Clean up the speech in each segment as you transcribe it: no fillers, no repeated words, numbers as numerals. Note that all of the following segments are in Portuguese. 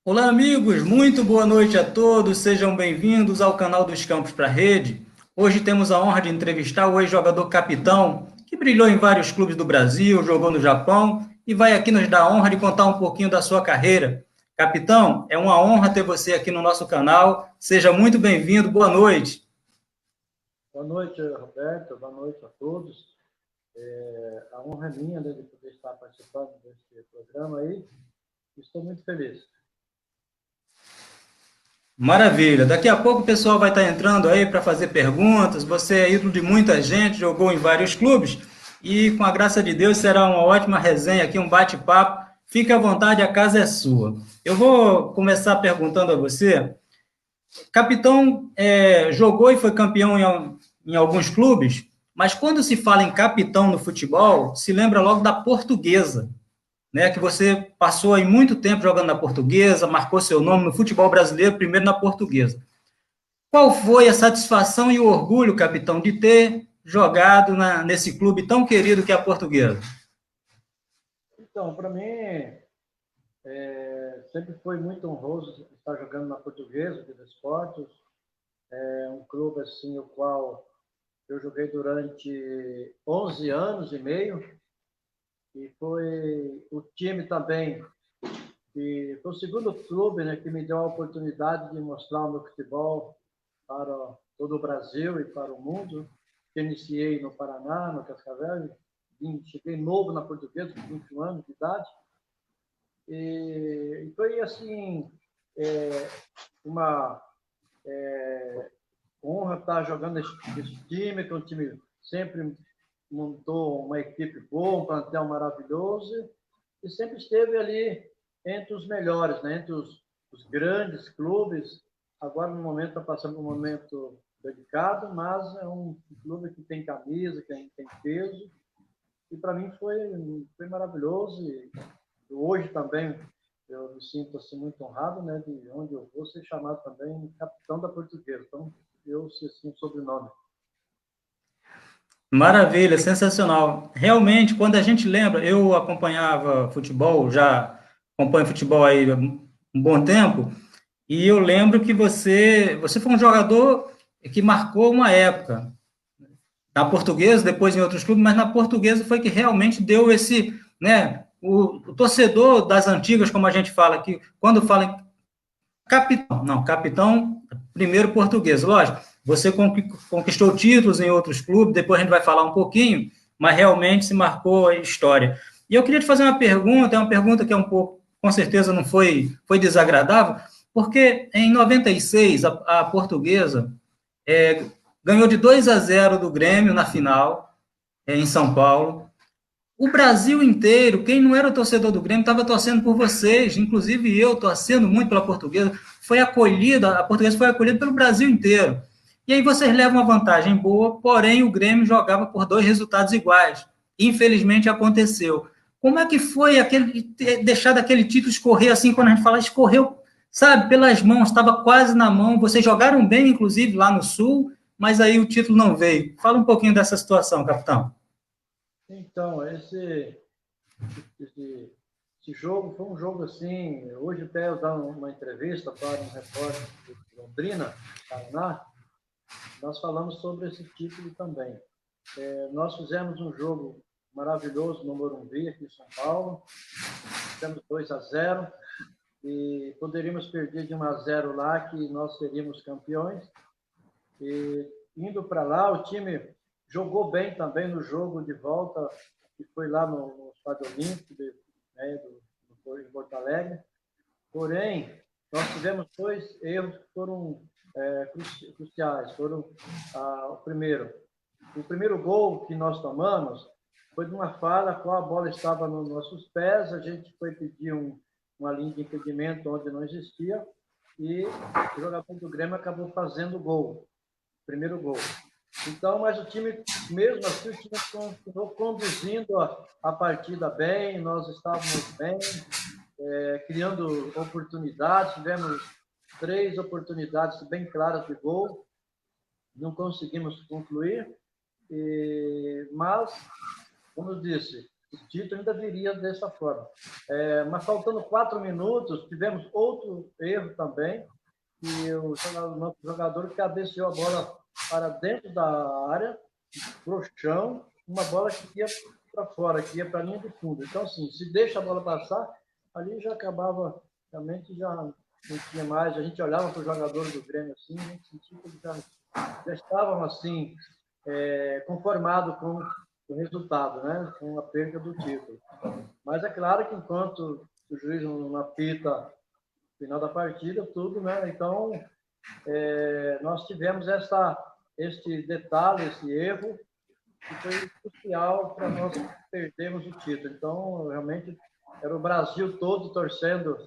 Olá, amigos, muito boa noite a todos, sejam bem-vindos ao canal dos Campos para a Rede. Hoje temos a honra de entrevistar o ex-jogador Capitão, que brilhou em vários clubes do Brasil, jogou no Japão e vai aqui nos dar a honra de contar um pouquinho da sua carreira. Capitão, é uma honra ter você aqui no nosso canal, seja muito bem-vindo, boa noite. Boa noite, Roberto. Boa noite a todos. A honra é minha, né, de poder estar participando desse programa aí. Estou muito feliz. Maravilha. Daqui a pouco o pessoal vai estar entrando aí para fazer perguntas. Você é ídolo de muita gente, jogou em vários clubes e, com a graça de Deus, será uma ótima resenha aqui, um bate-papo. Fique à vontade, a casa é sua. Eu vou começar perguntando a você. Capitão jogou e foi campeão em alguns clubes, mas quando se fala em capitão no futebol, se lembra logo da Portuguesa, né, que você passou aí muito tempo jogando na Portuguesa, marcou seu nome no futebol brasileiro, primeiro na Portuguesa. Qual foi a satisfação e o orgulho, capitão, de ter jogado nesse clube tão querido que é a Portuguesa? Então, para mim, sempre foi muito honroso estar jogando na Portuguesa de Desportos. É um clube assim, o qual eu joguei durante 11 anos e meio. E foi o time também, que foi o segundo clube, né, que me deu a oportunidade de mostrar o meu futebol para todo o Brasil e para o mundo. Eu iniciei no Paraná, no Cascavel, cheguei novo na Portuguesa, com 21 anos de idade, e foi assim, é, uma honra estar jogando esse time, que é um time sempre montou uma equipe boa, um plantel maravilhoso, e sempre esteve ali entre os melhores, né? Entre os grandes clubes. Agora, no momento, está passando por um momento delicado, mas é um clube que tem camisa, que tem peso, e para mim foi maravilhoso. E hoje também eu me sinto assim, muito honrado, né, de onde eu vou ser chamado também capitão da Portuguesa. Então, eu sei assim, o sobrenome. Maravilha, sensacional. Realmente, quando a gente lembra, eu acompanhava futebol, já acompanho futebol aí há um bom tempo, e eu lembro que você foi um jogador que marcou uma época. Na Portuguesa, depois em outros clubes, mas na Portuguesa foi que realmente deu esse, né, o torcedor das antigas, como a gente fala aqui, quando fala em capitão, não, capitão, primeiro português, lógico, você conquistou títulos em outros clubes, depois a gente vai falar um pouquinho, mas realmente se marcou a história. E eu queria te fazer uma pergunta, é uma pergunta que é um pouco, com certeza não foi desagradável, porque em 96 a portuguesa é, ganhou de 2-0 do Grêmio na final, em São Paulo. O Brasil inteiro, quem não era o torcedor do Grêmio, estava torcendo por vocês, inclusive eu torcendo muito pela Portuguesa. Foi acolhida, a Portuguesa foi acolhida pelo Brasil inteiro. E aí vocês levam uma vantagem boa, porém o Grêmio jogava por dois resultados iguais. Infelizmente aconteceu. Como é que foi aquele deixar aquele título escorrer assim, quando a gente fala escorreu, sabe, pelas mãos, estava quase na mão. Vocês jogaram bem, inclusive, lá no Sul, mas aí o título não veio. Fala um pouquinho dessa situação, capitão. Então, esse, esse jogo foi um jogo assim. Hoje, até eu dando uma entrevista para um repórter de Londrina, Paraná, nós falamos sobre esse título também. Nós fizemos um jogo maravilhoso no Morumbi, aqui em São Paulo, fizemos 2-0 e poderíamos perder de 1-0 lá, que nós seríamos campeões. E indo para lá, o time jogou bem também no jogo de volta, que foi lá no Estádio Olímpico, né, em Porto Alegre. Porém, nós tivemos dois erros que foram cruciais. Foram o primeiro gol que nós tomamos foi de uma falha, qual a bola estava nos nossos pés, a gente foi pedir uma linha de impedimento onde não existia e o jogador do Grêmio acabou fazendo o gol, primeiro gol. Então, mas o time, mesmo assim, o time continuou conduzindo a partida bem, nós estávamos bem, criando oportunidades, tivemos 3 oportunidades bem claras de gol, não conseguimos concluir, mas, como eu disse, o título ainda viria dessa forma. Mas faltando 4 minutos, tivemos outro erro também, e o nosso jogador cabeceou a bola para dentro da área, para o chão, uma bola que ia para fora, que ia para a linha de fundo. Então, assim, se deixa a bola passar, ali já acabava, realmente já não tinha mais. A gente olhava para os jogadores do Grêmio assim, a gente sentia que eles já estavam assim, conformados com o resultado, né? Com a perda do título. Mas é claro que enquanto o juiz não apita o final da partida, tudo, né? Então, nós tivemos este detalhe, esse erro, que foi crucial para nós perdermos o título. Então, realmente, era o Brasil todo torcendo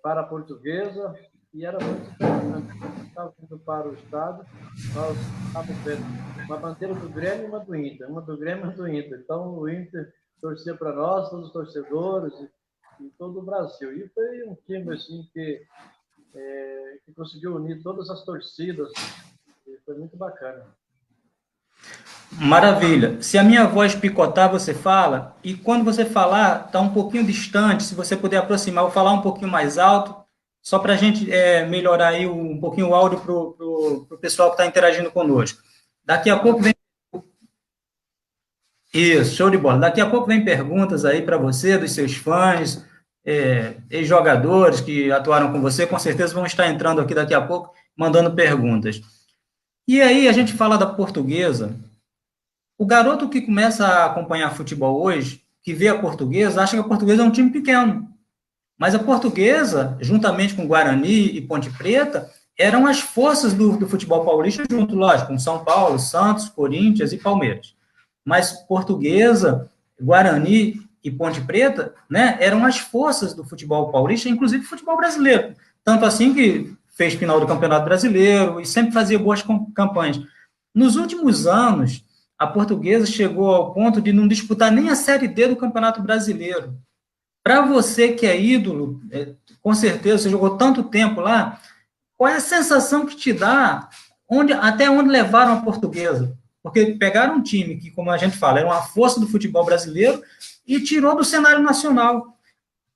para a Portuguesa, e era muito interessante. Estava indo para o estádio, nós estávamos vendo uma bandeira do Grêmio e uma do Inter, uma do Grêmio e uma do Inter. Então, o Inter torcia para nós, todos os torcedores e todo o Brasil. E foi um time assim, que conseguiu unir todas as torcidas, e foi muito bacana. Maravilha. Se a minha voz picotar, você fala, e quando você falar, está um pouquinho distante, se você puder aproximar ou falar um pouquinho mais alto, só para a gente melhorar aí um pouquinho o áudio para o pessoal que está interagindo conosco. Daqui a pouco vem. Isso, show de bola. Daqui a pouco vem perguntas aí para você, dos seus fãs, ex-jogadores que atuaram com você, com certeza vão estar entrando aqui daqui a pouco, mandando perguntas. E aí a gente fala da Portuguesa. O garoto que começa a acompanhar futebol hoje, que vê a Portuguesa, acha que a Portuguesa é um time pequeno. Mas a Portuguesa, juntamente com Guarani e Ponte Preta, eram as forças do futebol paulista, junto, lógico, com São Paulo, Santos, Corinthians e Palmeiras. Mas Portuguesa, Guarani e Ponte Preta, né, eram as forças do futebol paulista, inclusive futebol brasileiro. Tanto assim que fez final do Campeonato Brasileiro e sempre fazia boas campanhas. Nos últimos anos, a Portuguesa chegou ao ponto de não disputar nem a Série D do Campeonato Brasileiro. Para você que é ídolo, com certeza você jogou tanto tempo lá, qual é a sensação que te dá até onde levaram a Portuguesa? Porque pegaram um time que, como a gente fala, era uma força do futebol brasileiro e tirou do cenário nacional.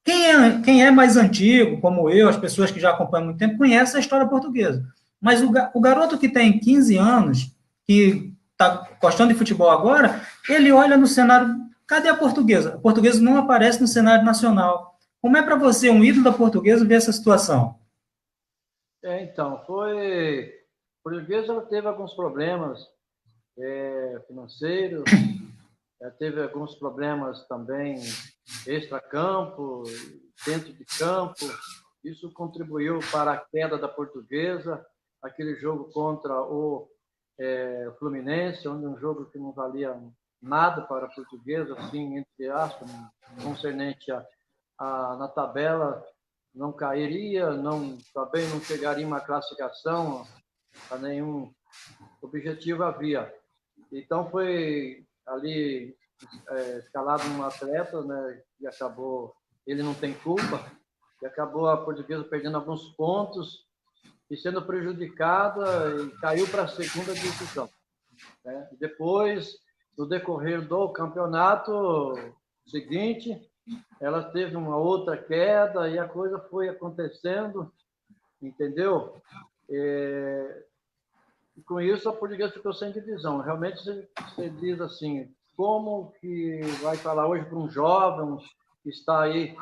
Quem é mais antigo, como eu, as pessoas que já acompanham há muito tempo, conhecem a história portuguesa. Mas o garoto que tem 15 anos, que está gostando de futebol agora, ele olha no cenário, cadê a Portuguesa? A Portuguesa não aparece no cenário nacional. Como é para você, um ídolo da Portuguesa, ver essa situação? Então, a Portuguesa teve alguns problemas financeiros, teve alguns problemas também extra-campo, dentro de campo. Isso contribuiu para a queda da Portuguesa, aquele jogo contra o Fluminense, onde um jogo que não valia nada para a Portuguesa, assim, entre aspas, concernente na tabela, não cairia, também não chegaria uma classificação, a nenhum objetivo havia. Então foi ali escalado um atleta, né, e acabou, ele não tem culpa, e acabou a Portuguesa perdendo alguns pontos e sendo prejudicada e caiu para a segunda divisão. Né? Depois, no decorrer do campeonato seguinte, ela teve uma outra queda e a coisa foi acontecendo, entendeu? E com isso, a Portuguesa ficou sem divisão. Realmente, você diz assim, como que vai falar hoje para um jovem que está aí,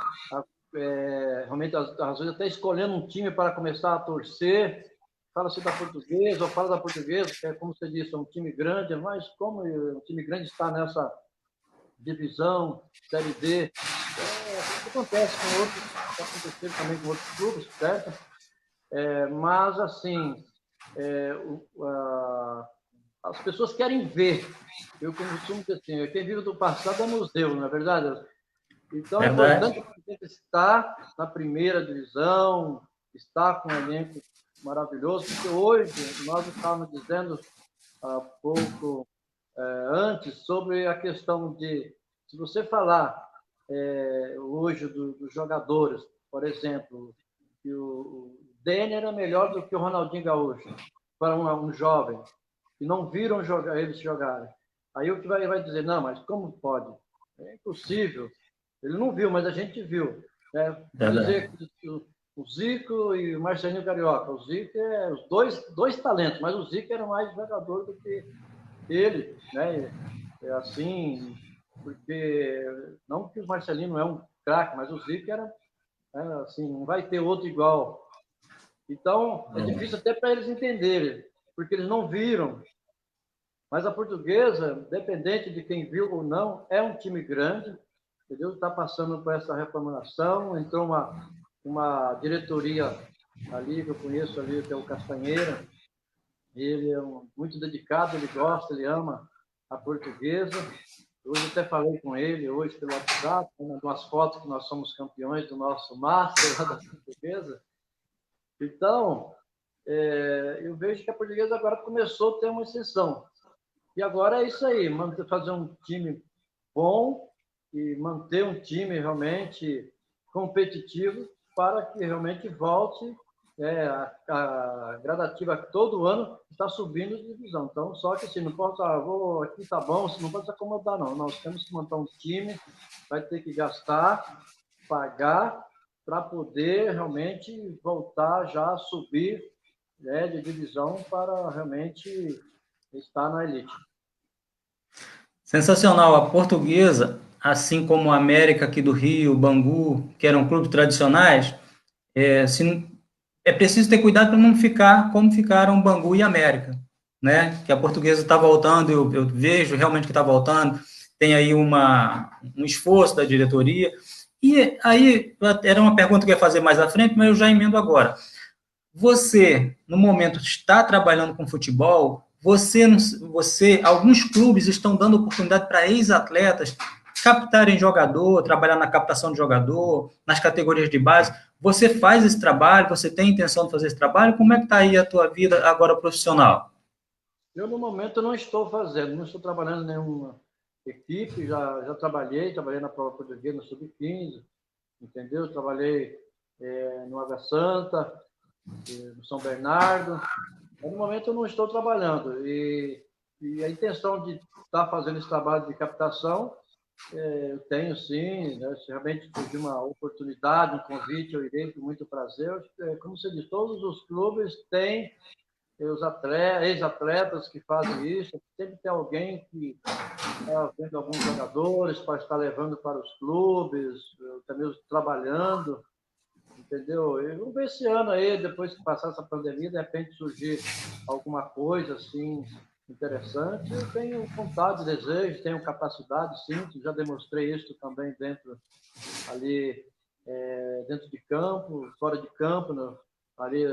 realmente, às vezes, até escolhendo um time para começar a torcer, fala-se da Portuguesa, ou fala da Portuguesa, que é, como você disse, é um time grande, mas como um time grande está nessa divisão, Série D, isso acontece com outros, está acontecendo também com outros clubes, certo? Mas, assim, as pessoas querem ver. Eu costumo dizer assim, quem vive do passado é museu, não é verdade? Então, é importante que a gente estar na primeira divisão, estar com um elenco maravilhoso, porque hoje nós estávamos dizendo há pouco antes sobre a questão de, se você falar hoje dos jogadores, por exemplo, que o Denner era melhor do que o Ronaldinho Gaúcho, para um jovem, e não viram eles jogarem. Aí o que vai dizer, não, mas como pode? É impossível. Ele não viu, mas a gente viu. Né? Verdade. Dizer que o Zico e o Marcelinho Carioca. O Zico é os dois talentos, mas o Zico era mais jogador do que ele, né? É assim, porque não que o Marcelinho não é um craque, mas o Zico era assim, não vai ter outro igual. Então, é difícil até para eles entenderem, porque eles não viram. Mas a Portuguesa, dependente de quem viu ou não, é um time grande, entendeu? Está passando por essa reformulação, entrou uma diretoria ali, que eu conheço ali, que é o Castanheira. Ele é muito dedicado, ele gosta, ele ama a Portuguesa. Hoje até falei com ele, hoje pelo WhatsApp, umas fotos que nós somos campeões do nosso Master lá da Portuguesa. Então, eu vejo que a Portuguesa agora começou a ter uma exceção. E agora é isso aí, fazer um time bom e manter um time realmente competitivo para que realmente volte a gradativa todo ano está subindo de divisão. Então, só que assim, não pode aqui está bom, não pode se acomodar, não. Nós temos que montar um time, vai ter que gastar, pagar, para poder realmente voltar já a subir de divisão para realmente estar na elite. Sensacional. A Portuguesa, assim como a América aqui do Rio, o Bangu, que eram clubes tradicionais, é preciso ter cuidado para não ficar como ficaram Bangu e América, né? Que a Portuguesa está voltando, eu vejo realmente que está voltando, tem aí um esforço da diretoria. E aí, era uma pergunta que eu ia fazer mais à frente, mas eu já emendo agora. Você, no momento, está trabalhando com futebol, alguns clubes estão dando oportunidade para ex-atletas captarem jogador, trabalhar na captação de jogador, nas categorias de base. Você faz esse trabalho, você tem intenção de fazer esse trabalho? Como é que está aí a tua vida agora profissional? Eu, no momento, não estou fazendo, não estou trabalhando em nenhuma equipe, já trabalhei na prova portuguesa no Sub-15, entendeu? Trabalhei no Água Santa, no São Bernardo. Mas, no momento, eu não estou trabalhando. E a intenção de estar fazendo esse trabalho de captação, eu tenho sim, né? Se realmente surgir uma oportunidade, um convite, eu irei com muito prazer. Como você diz, todos os clubes têm os ex-atletas que fazem isso, sempre tem alguém que está vendo alguns jogadores para estar levando para os clubes, até mesmo trabalhando, entendeu? E vamos ver esse ano aí, depois que passar essa pandemia, de repente surgir alguma coisa assim interessante. Eu tenho vontade, desejo, tenho capacidade, sim, já demonstrei isso também dentro de campo, fora de campo, ali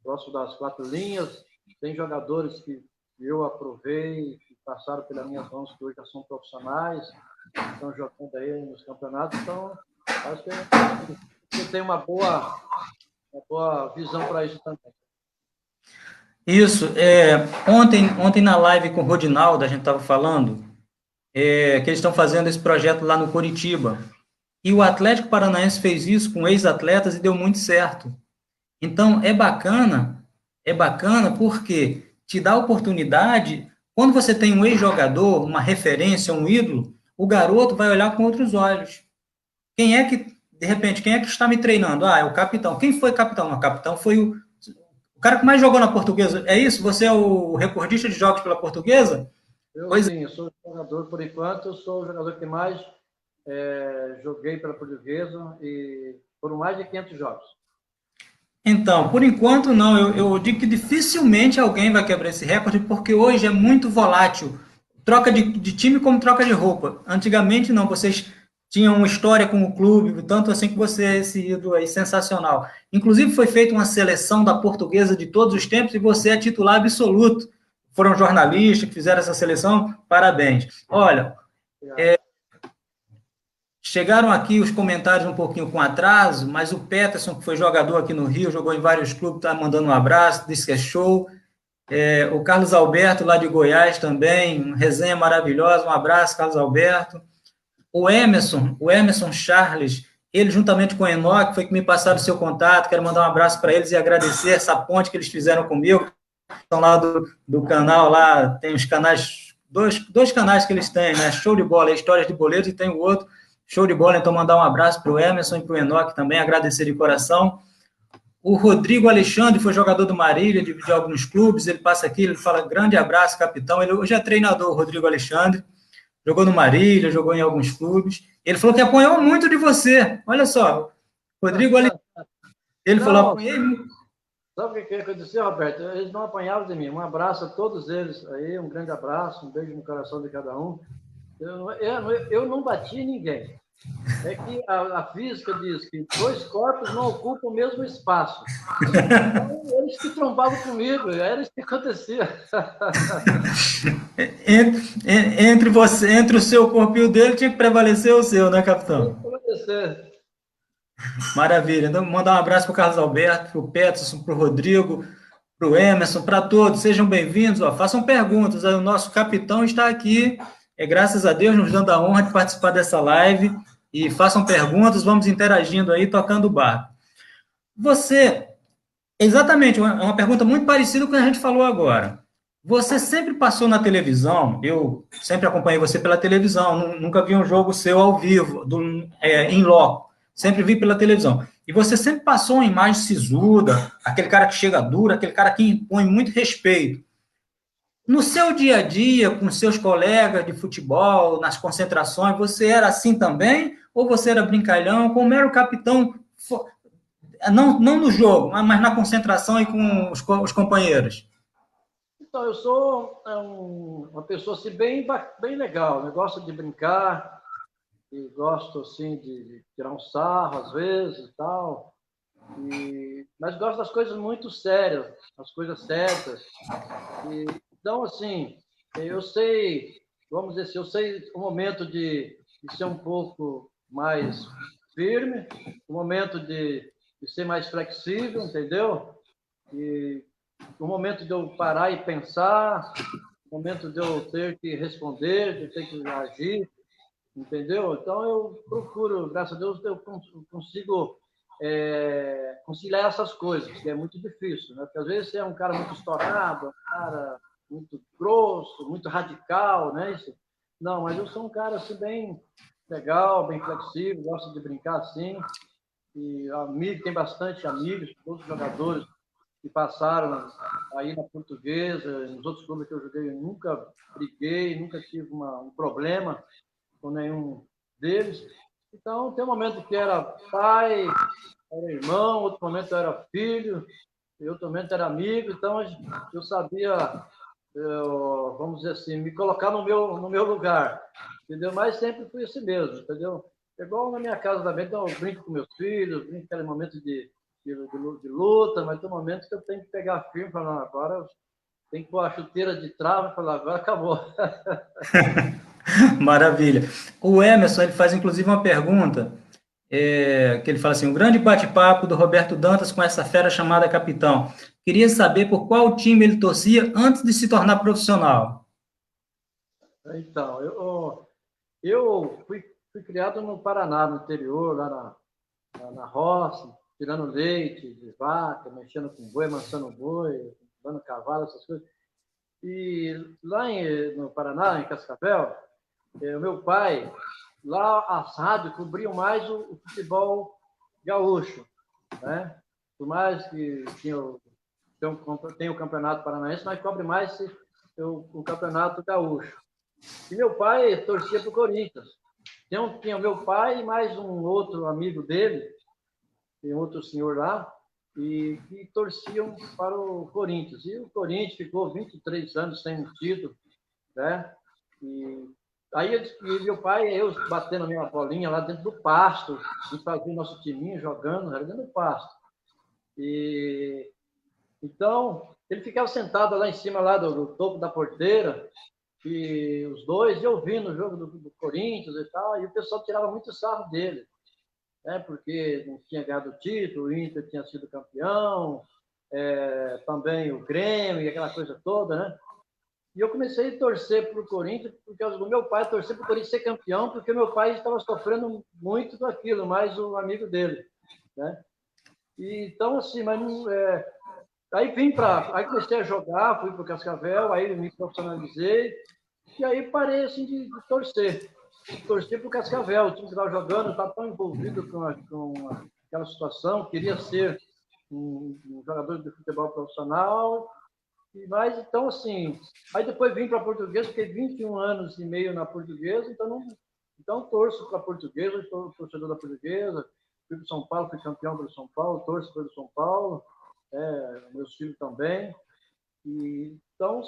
próximo das 4 linhas. Tem jogadores que eu aprovei, que passaram pelas minhas mãos, que hoje já são profissionais, estão jogando aí nos campeonatos. Então, acho que eu tenho uma boa visão para isso também. Isso. Ontem na live com o Rodinaldo, a gente estava falando que eles estão fazendo esse projeto lá no Coritiba. E o Atlético Paranaense fez isso com ex-atletas e deu muito certo. Então, é bacana porque te dá oportunidade, quando você tem um ex-jogador, uma referência, um ídolo, o garoto vai olhar com outros olhos. De repente, quem é que está me treinando? Ah, é o capitão. Quem foi capitão? Não, o capitão foi o cara que mais jogou na Portuguesa. É isso? Você é o recordista de jogos pela Portuguesa? Sim, eu sou jogador, por enquanto, eu sou o jogador que mais joguei pela Portuguesa e foram mais de 500 jogos. Então, por enquanto não, eu digo que dificilmente alguém vai quebrar esse recorde, porque hoje é muito volátil. Troca de time como troca de roupa. Antigamente não, vocês tinham uma história com o clube, tanto assim que você é esse ídolo aí sensacional. Inclusive foi feita uma seleção da Portuguesa de todos os tempos e você é titular absoluto. Foram jornalistas que fizeram essa seleção, parabéns. Olha, chegaram aqui os comentários um pouquinho com atraso, mas o Peterson, que foi jogador aqui no Rio, jogou em vários clubes, está mandando um abraço, disse que é show. O Carlos Alberto, lá de Goiás também, uma resenha maravilhosa, um abraço, Carlos Alberto. O Emerson Charles, ele juntamente com o Enoque, foi que me passaram o seu contato, quero mandar um abraço para eles e agradecer essa ponte que eles fizeram comigo. Estão lá do canal, lá tem os canais dois canais que eles têm, né? Show de Bola, Histórias de Boleiros, e tem o outro, Show de Bola. Então, mandar um abraço para o Emerson e para o Enoque também, agradecer de coração. O Rodrigo Alexandre foi jogador do Marília, de alguns clubes, ele passa aqui, ele fala, grande abraço, capitão. Ele hoje é treinador, o Rodrigo Alexandre, jogou no Marília, jogou em alguns clubes. Ele falou que apanhou muito de você. Olha só, Rodrigo Alexandre, ele falou, Não, apanhei muito. sabe o que aconteceu, Roberto? Eles não apanhavam de mim. Um abraço a todos eles aí, um grande abraço, um beijo no coração de cada um. Eu não bati em ninguém. É que a física diz que dois corpos não ocupam o mesmo espaço. Então, eles que trombavam comigo, era isso que acontecia. Entre o seu corpo e o dele, tinha que prevalecer o seu, né, capitão? Acontecer. Maravilha. Então, mandar um abraço para o Carlos Alberto, para o Peterson, para o Rodrigo, para o Emerson, para todos. Sejam bem-vindos. Façam perguntas. O nosso capitão está aqui, graças a Deus, nos dando a honra de participar dessa live. E façam perguntas, vamos interagindo aí, tocando o barco. Você, exatamente, uma pergunta muito parecida com o que a gente falou agora. Você sempre passou na televisão, eu sempre acompanhei você pela televisão, nunca vi um jogo seu ao vivo, em loco, sempre vi pela televisão. E você sempre passou uma imagem sisuda, aquele cara que chega duro, aquele cara que impõe muito respeito. No seu dia a dia, com seus colegas de futebol, nas concentrações, você era assim também? Ou você era brincalhão? Como era o capitão, não no jogo, mas na concentração e com os companheiros? Então, eu sou uma pessoa assim, bem legal. Eu gosto de brincar, e gosto assim, de tirar um sarro às vezes e tal. Mas gosto das coisas muito sérias, as coisas certas. Então, assim, eu sei, vamos dizer assim, eu sei o momento de ser um pouco mais firme, o momento de ser mais flexível, entendeu? E o momento de eu parar e pensar, o momento de eu ter que responder, de ter que agir, entendeu? Então, eu procuro, graças a Deus, eu consigo conciliar essas coisas, que é muito difícil, né? Porque às vezes você é um cara muito estourado, um cara muito grosso, muito radical, né? Isso. Não, mas eu sou um cara assim bem legal, bem flexível, gosto de brincar assim. E amigo, tem bastante amigos, todos os jogadores que passaram aí na Portuguesa, nos outros clubes que eu joguei, eu nunca briguei, nunca tive um problema com nenhum deles. Então, tem um momento que era pai, era irmão, outro momento era filho, e outro momento era amigo. Então, eu sabia, vamos dizer assim, me colocar no meu lugar, entendeu? Mas sempre fui assim mesmo, entendeu? É igual na minha casa também, então eu brinco com meus filhos, brinco aquele momento de luta, mas tem momentos que eu tenho que pegar firme e falar, agora tem que pôr a chuteira de trava e falar, agora acabou. Maravilha. O Emerson, ele faz inclusive uma pergunta, que ele fala assim, um grande bate-papo do Roberto Dantas com essa fera chamada capitão. Queria saber por qual time ele torcia antes de se tornar profissional. Então, eu fui criado no Paraná, no interior, lá na roça, tirando leite de vaca, mexendo com boi, amansando boi, dando cavalo, essas coisas. E lá no Paraná, em Cascavel, o meu pai, lá as rádios cobriam mais o futebol gaúcho, né? Por mais que tem o campeonato paranaense, mas cobre mais o campeonato gaúcho. E meu pai torcia para o Corinthians. Tinha meu pai e mais um outro amigo dele, tem outro senhor lá, e que torciam para o Corinthians. E o Corinthians ficou 23 anos sem um título, né? E aí meu pai e eu batendo a minha bolinha lá dentro do pasto, e fazia o nosso timinho jogando, era dentro do pasto. E então ele ficava sentado lá em cima lá do topo da porteira, e os dois, eu ouvindo o jogo do Corinthians e tal, e o pessoal tirava muito sarro dele, né? Porque não tinha ganhado o título, o Inter tinha sido campeão, também o Grêmio e aquela coisa toda, né? E eu comecei a torcer para o Corinthians, porque o meu pai torcer para o Corinthians ser campeão, porque meu pai estava sofrendo muito daquilo, mais o amigo dele, né? E, então, assim, mas aí comecei a jogar, fui para o Cascavel, aí me profissionalizei, E aí parei assim de torcer. Torcer para o Cascavel, o time que estava jogando, estava tão envolvido com aquela situação, queria ser um jogador de futebol profissional. Mas, então, assim, aí depois vim para a Portuguesa, fiquei 21 anos e meio na Portuguesa, então torço para a Portuguesa, sou torcedor da Portuguesa, fui para São Paulo, fui campeão pelo São Paulo, torço pelo São Paulo, meus filhos também. E, então,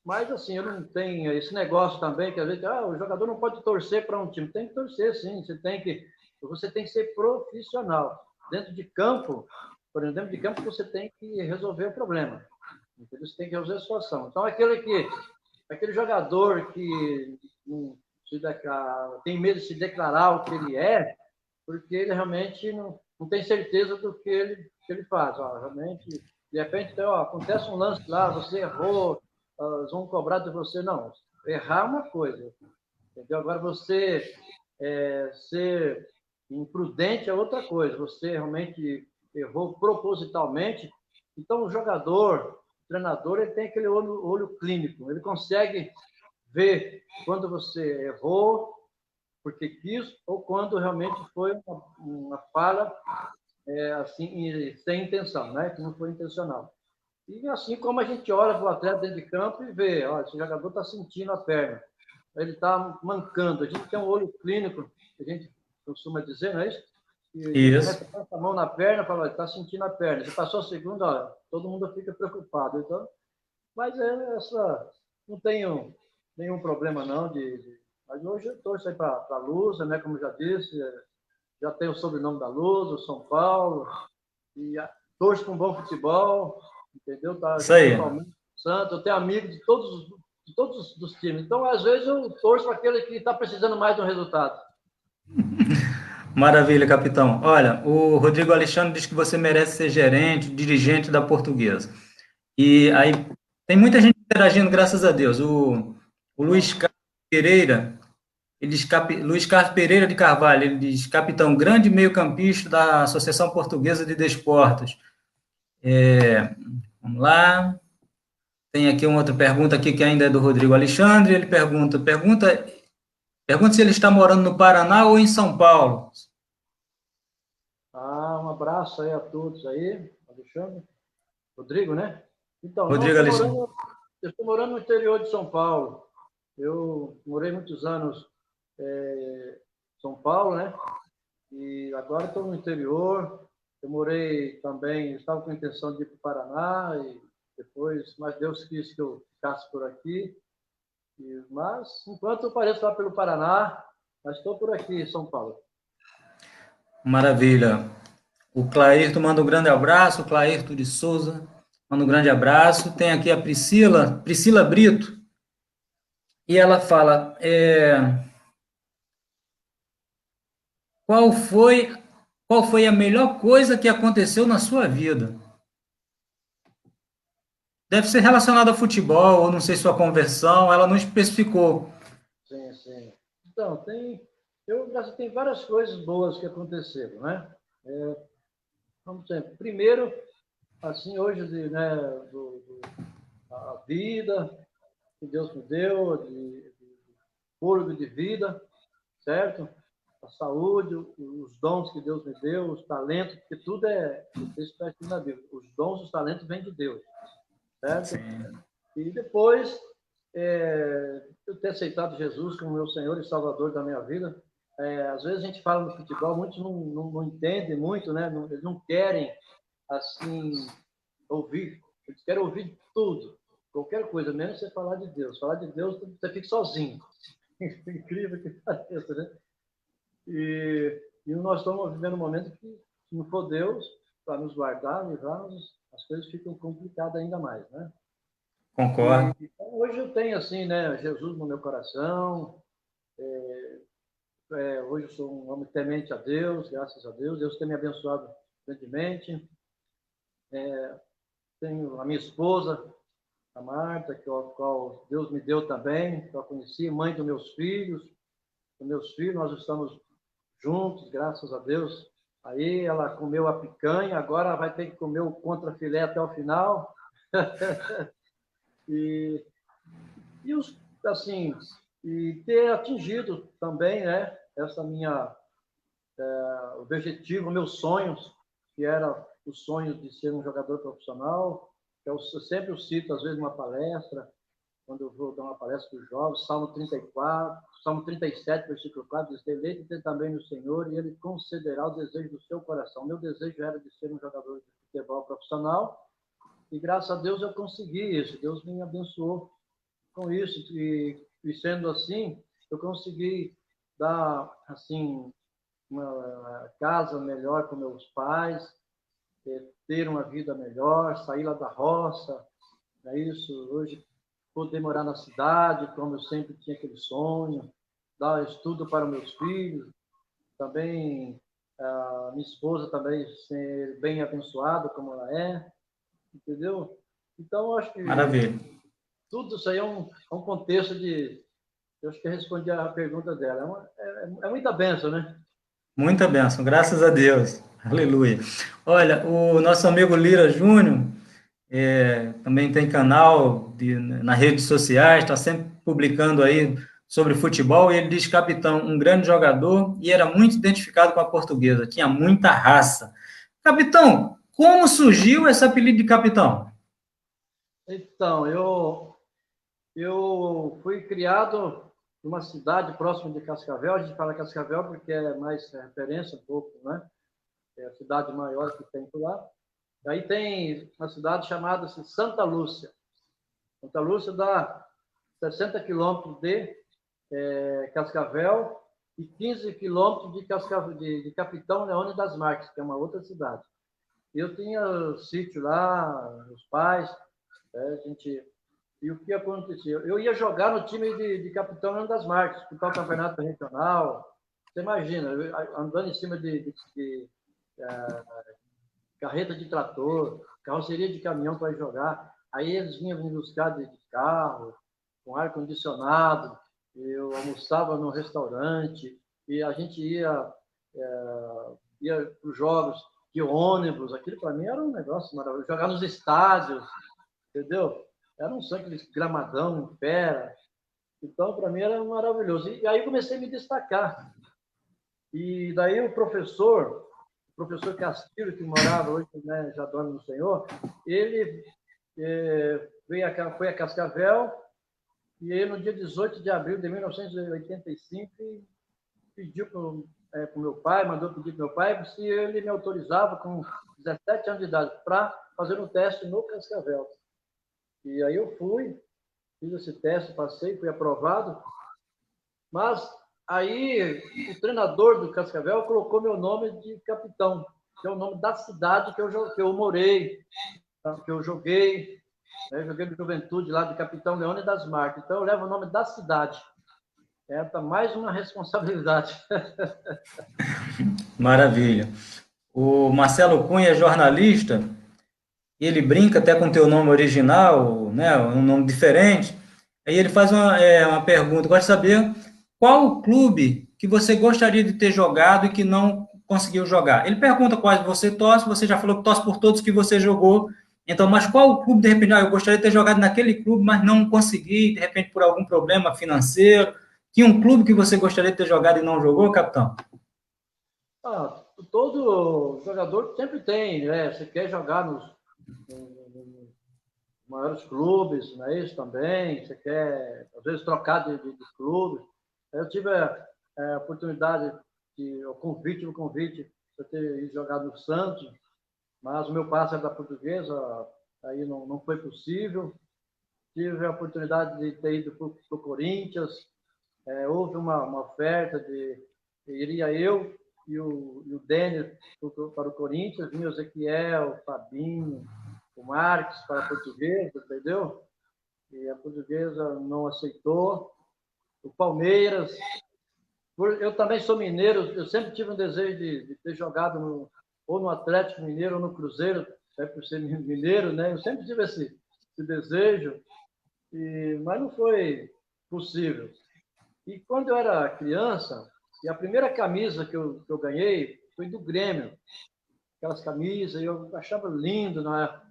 mas, assim, eu não tenho esse negócio também, que às vezes, o jogador não pode torcer para um time. Tem que torcer, sim. Você tem que ser profissional. Dentro de campo, por exemplo, dentro de campo você tem que resolver o problema. Entendeu? Você tem que resolver a situação. Então, aquele jogador que não tem medo de se declarar o que ele é, porque ele realmente não tem certeza do que ele faz. Realmente, de repente, acontece um lance lá, você errou, eles vão cobrar de você. Não, errar é uma coisa, entendeu? Agora, você ser imprudente é outra coisa. Você realmente errou propositalmente. Então, o treinador, ele tem aquele olho clínico. Ele consegue ver quando você errou, porque quis, ou quando realmente foi uma falha assim, sem intenção, né? Que não foi intencional. E assim como a gente olha para o atleta dentro de campo e vê, esse jogador está sentindo a perna, ele está mancando. A gente tem um olho clínico, a gente costuma dizer, não é isso? E Isso. começa a passar a mão na perna, fala, está sentindo a perna. Se passou a segunda, todo mundo fica preocupado. Então, mas não tenho nenhum problema não mas hoje eu torço aí para a Lusa, né? Como já disse, já tenho o sobrenome da Lusa, o São Paulo, e torço com um bom futebol, entendeu? Isso Já tem aí. Palmeiras, Santos, eu tenho amigos de todos os times. Então, às vezes, eu torço para aquele que está precisando mais de um resultado. Maravilha, capitão. Olha, o Rodrigo Alexandre diz que você merece ser gerente, dirigente da Portuguesa. E aí tem muita gente interagindo, graças a Deus. O Luiz Bom, Carlos Pereira, Luiz Carlos Pereira de Carvalho, ele diz, capitão, grande meio-campista da Associação Portuguesa de Desportos. Vamos lá. Tem aqui uma outra pergunta aqui que ainda é do Rodrigo Alexandre. Ele pergunta se ele está morando no Paraná ou em São Paulo. um abraço aí a todos aí, Alexandre, Rodrigo, né? Então, não, Rodrigo Alexandre. eu estou morando no interior de São Paulo. Eu morei muitos anos em São Paulo, né? E agora estou no interior. Eu morei também, estava com a intenção de ir para o Paraná e depois, mas Deus quis que eu ficasse por aqui. Mas, enquanto eu pareço lá pelo Paraná, mas estou por aqui em São Paulo. Maravilha. O Clairto manda um grande abraço, o Clairto de Souza manda um grande abraço. Tem aqui a Priscila Brito, e ela fala, qual foi a melhor coisa que aconteceu na sua vida? Deve ser relacionado ao futebol, ou não sei sua conversão, ela não especificou. Sim, sim. Então, tem várias coisas boas que aconteceram, né? Vamos dizer, primeiro, assim, hoje, né, a vida que Deus me deu, de fôlego de vida, certo? A saúde, os dons que Deus me deu, os talentos, porque tudo isso está aqui na Bíblia. Os dons, os talentos vêm de Deus, certo? Sim. E depois, eu ter aceitado Jesus como meu Senhor e Salvador da minha vida. Às vezes a gente fala no futebol, muitos não entendem muito, né? Eles não querem, assim, ouvir. Eles querem ouvir tudo, qualquer coisa, menos você falar de Deus. Falar de Deus, você fica sozinho. Incrível que pareça, né? E nós estamos vivendo um momento que, se não for Deus, para nos guardar, livrar-nos, as coisas ficam complicadas ainda mais, né? Concordo. Então, hoje eu tenho, assim, né, Jesus no meu coração. Hoje eu sou um homem temente a Deus, graças a Deus. Deus tem me abençoado grandemente. Tenho a minha esposa, a Marta, qual Deus me deu também, que eu conheci, mãe dos meus filhos. Nós estamos juntos, graças a Deus. Aí ela comeu a picanha, agora vai ter que comer o contrafilé até o final. e assim, e ter atingido também, né, essa minha objetivo, meus sonhos, que era o sonho de ser um jogador profissional. Eu sempre o cito, às vezes, numa palestra, quando eu vou dar uma palestra para os jovens, Salmo 34, Salmo 37, versículo 4, diz: deleite-te também no Senhor e Ele concederá o desejo do seu coração. Meu desejo era de ser um jogador de futebol profissional e, graças a Deus, eu consegui isso. Deus me abençoou com isso e sendo assim, eu consegui dar, assim, uma casa melhor com meus pais, ter uma vida melhor, sair lá da roça, é isso. Hoje, poder morar na cidade, como eu sempre tinha aquele sonho, dar estudo para meus filhos, também a minha esposa também ser bem abençoada como ela é, entendeu? Então, eu acho que Maravilha. tudo isso aí é um contexto de... Eu acho que eu respondi a pergunta dela. É muita bênção, né? Muita bênção, graças a Deus. Aleluia. Olha, o nosso amigo Lira Júnior também tem canal nas redes sociais, está sempre publicando aí sobre futebol, e ele diz: capitão, um grande jogador e era muito identificado com a Portuguesa, tinha muita raça. Capitão, como surgiu esse apelido de capitão? Então, eu fui criado numa cidade próxima de Cascavel. A gente fala Cascavel porque é mais referência um pouco, né? É a cidade maior que tem por lá. Aí tem uma cidade chamada Santa Lúcia. Santa Lúcia dá 60 quilômetros de Cascavel e 15 quilômetros de Capitão Leone das Marques, que é uma outra cidade. Eu tinha sítio lá, meus pais, a gente... E o que acontecia? Eu ia jogar no time de Capitão Leone das Marques, disputar o campeonato regional. Você imagina, andando em cima de carreta de trator, carroceria de caminhão para jogar. Aí eles vinham me buscar de carro, com ar-condicionado. Eu almoçava no restaurante e a gente ia para os jogos de ônibus. Aquilo para mim era um negócio maravilhoso. Jogar nos estádios, entendeu? Era um sangue de gramadão, fera. Então, para mim, era maravilhoso. E aí comecei a me destacar. E daí o professor Castilho, que morava hoje, né, já dorme no Senhor, ele foi a Cascavel, e aí, no dia 18 de abril de 1985, pediu para o meu pai, mandou pedir para o meu pai se ele me autorizava, com 17 anos de idade, para fazer um teste no Cascavel. E aí eu fui, fiz esse teste, passei, fui aprovado, mas aí o treinador do Cascavel colocou meu nome de capitão, que é o nome da cidade que eu morei, que eu joguei, né? Joguei no Juventude lá de Capitão Leone das Marques. Então eu levo o nome da cidade. Mais uma responsabilidade. Maravilha. O Marcelo Cunha é jornalista, e ele brinca até com o teu nome original, né, um nome diferente. Aí ele faz uma pergunta: gosta de saber qual o clube que você gostaria de ter jogado e que não conseguiu jogar. Ele pergunta quais você torce, você já falou que torce por todos que você jogou. Então, mas qual o clube, de repente, eu gostaria de ter jogado naquele clube, mas não consegui, de repente, por algum problema financeiro. Tinha um clube que você gostaria de ter jogado e não jogou, capitão? Todo jogador sempre tem, né? Você quer jogar nos maiores clubes, não é isso também? Você quer, às vezes, trocar de clube. Eu tive a oportunidade, o convite para ter ido jogar no Santos, mas o meu passe era da Portuguesa, aí não foi possível. Tive a oportunidade de ter ido para o Corinthians, houve uma oferta iria eu e o Denner para o Corinthians, vinha o Ezequiel, o Fabinho, o Marques para a Portuguesa, entendeu? E a Portuguesa não aceitou. O Palmeiras. Eu também sou mineiro, eu sempre tive um desejo de ter jogado ou no Atlético Mineiro ou no Cruzeiro, por ser mineiro, né? Eu sempre tive esse desejo, mas não foi possível. E quando eu era criança, e a primeira camisa que eu ganhei foi do Grêmio, aquelas camisas, eu achava lindo, né?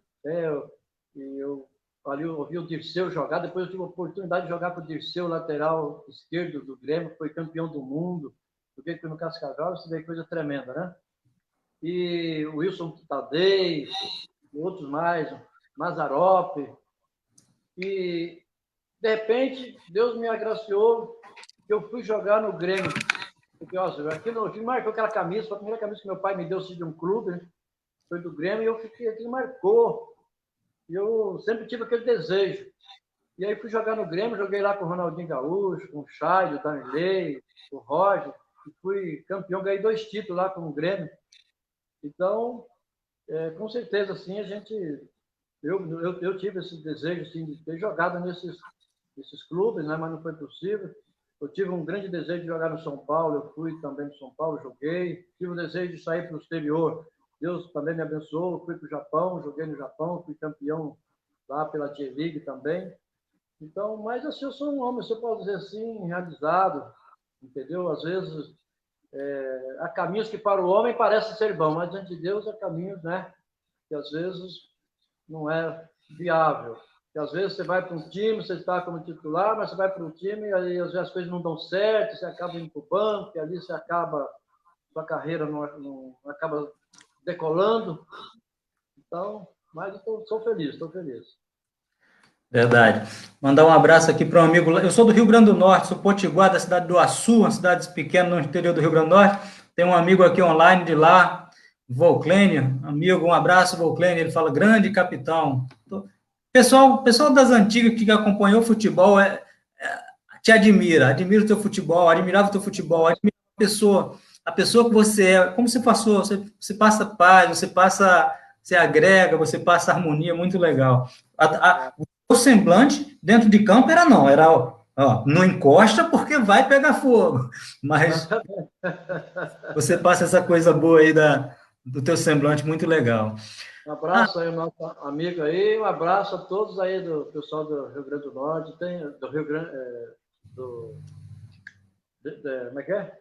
Eu ali eu ouvi o Dirceu jogar, depois eu tive a oportunidade de jogar com o Dirceu, lateral esquerdo do Grêmio, que foi campeão do mundo, joguei no Cascavel, isso daí coisa tremenda, né? E o Wilson Tadei, e outros mais, Mazzaropi, e de repente Deus me agraciou que eu fui jogar no Grêmio. Porque, ó, aquilo marcou aquela camisa, foi a primeira camisa que meu pai me deu de um clube, né? Foi do Grêmio, e eu fiquei, aquilo marcou. E eu sempre tive aquele desejo. E aí fui jogar no Grêmio, joguei lá com o Ronaldinho Gaúcho, com o Chay, o Danley, o Roger, e fui campeão, ganhei 2 títulos lá com o Grêmio. Então, com certeza, assim, eu tive esse desejo assim, de ter jogado nesses clubes, né, mas não foi possível. Eu tive um grande desejo de jogar no São Paulo, eu fui também no São Paulo, joguei. Tive o desejo de sair para o exterior, Deus também me abençoou, fui para o Japão, joguei no Japão, fui campeão lá pela J-League também. Então, mas assim, eu sou um homem, você pode dizer assim, realizado, entendeu? Às vezes, há caminhos que para o homem parecem ser bons, mas diante de Deus há caminhos, né, que às vezes não é viável. Que às vezes você vai para um time, você está como titular, mas você vai para um time e aí às vezes as coisas não dão certo, você acaba indo para o banco, e ali você acaba, sua carreira não acaba decolando. Então, mas eu sou feliz, estou feliz. Verdade. Mandar um abraço aqui para um amigo. Eu sou do Rio Grande do Norte, sou potiguar da cidade do Açu, uma cidade pequena no interior do Rio Grande do Norte. Tem um amigo aqui online de lá, Volclênio. Amigo, um abraço, Volclênio. Ele fala, grande capitão. Pessoal das antigas que acompanhou o futebol te admira o teu futebol, admirava o teu futebol, admira a pessoa que você é, como você passou, você passa paz, você agrega, você passa harmonia, muito legal. O semblante dentro de campo era não encosta porque vai pegar fogo, mas você passa essa coisa boa aí do teu semblante, muito legal. Um abraço aí, nosso amigo aí, um abraço a todos aí do pessoal do Rio Grande do Norte, do Rio Grande, como é que é?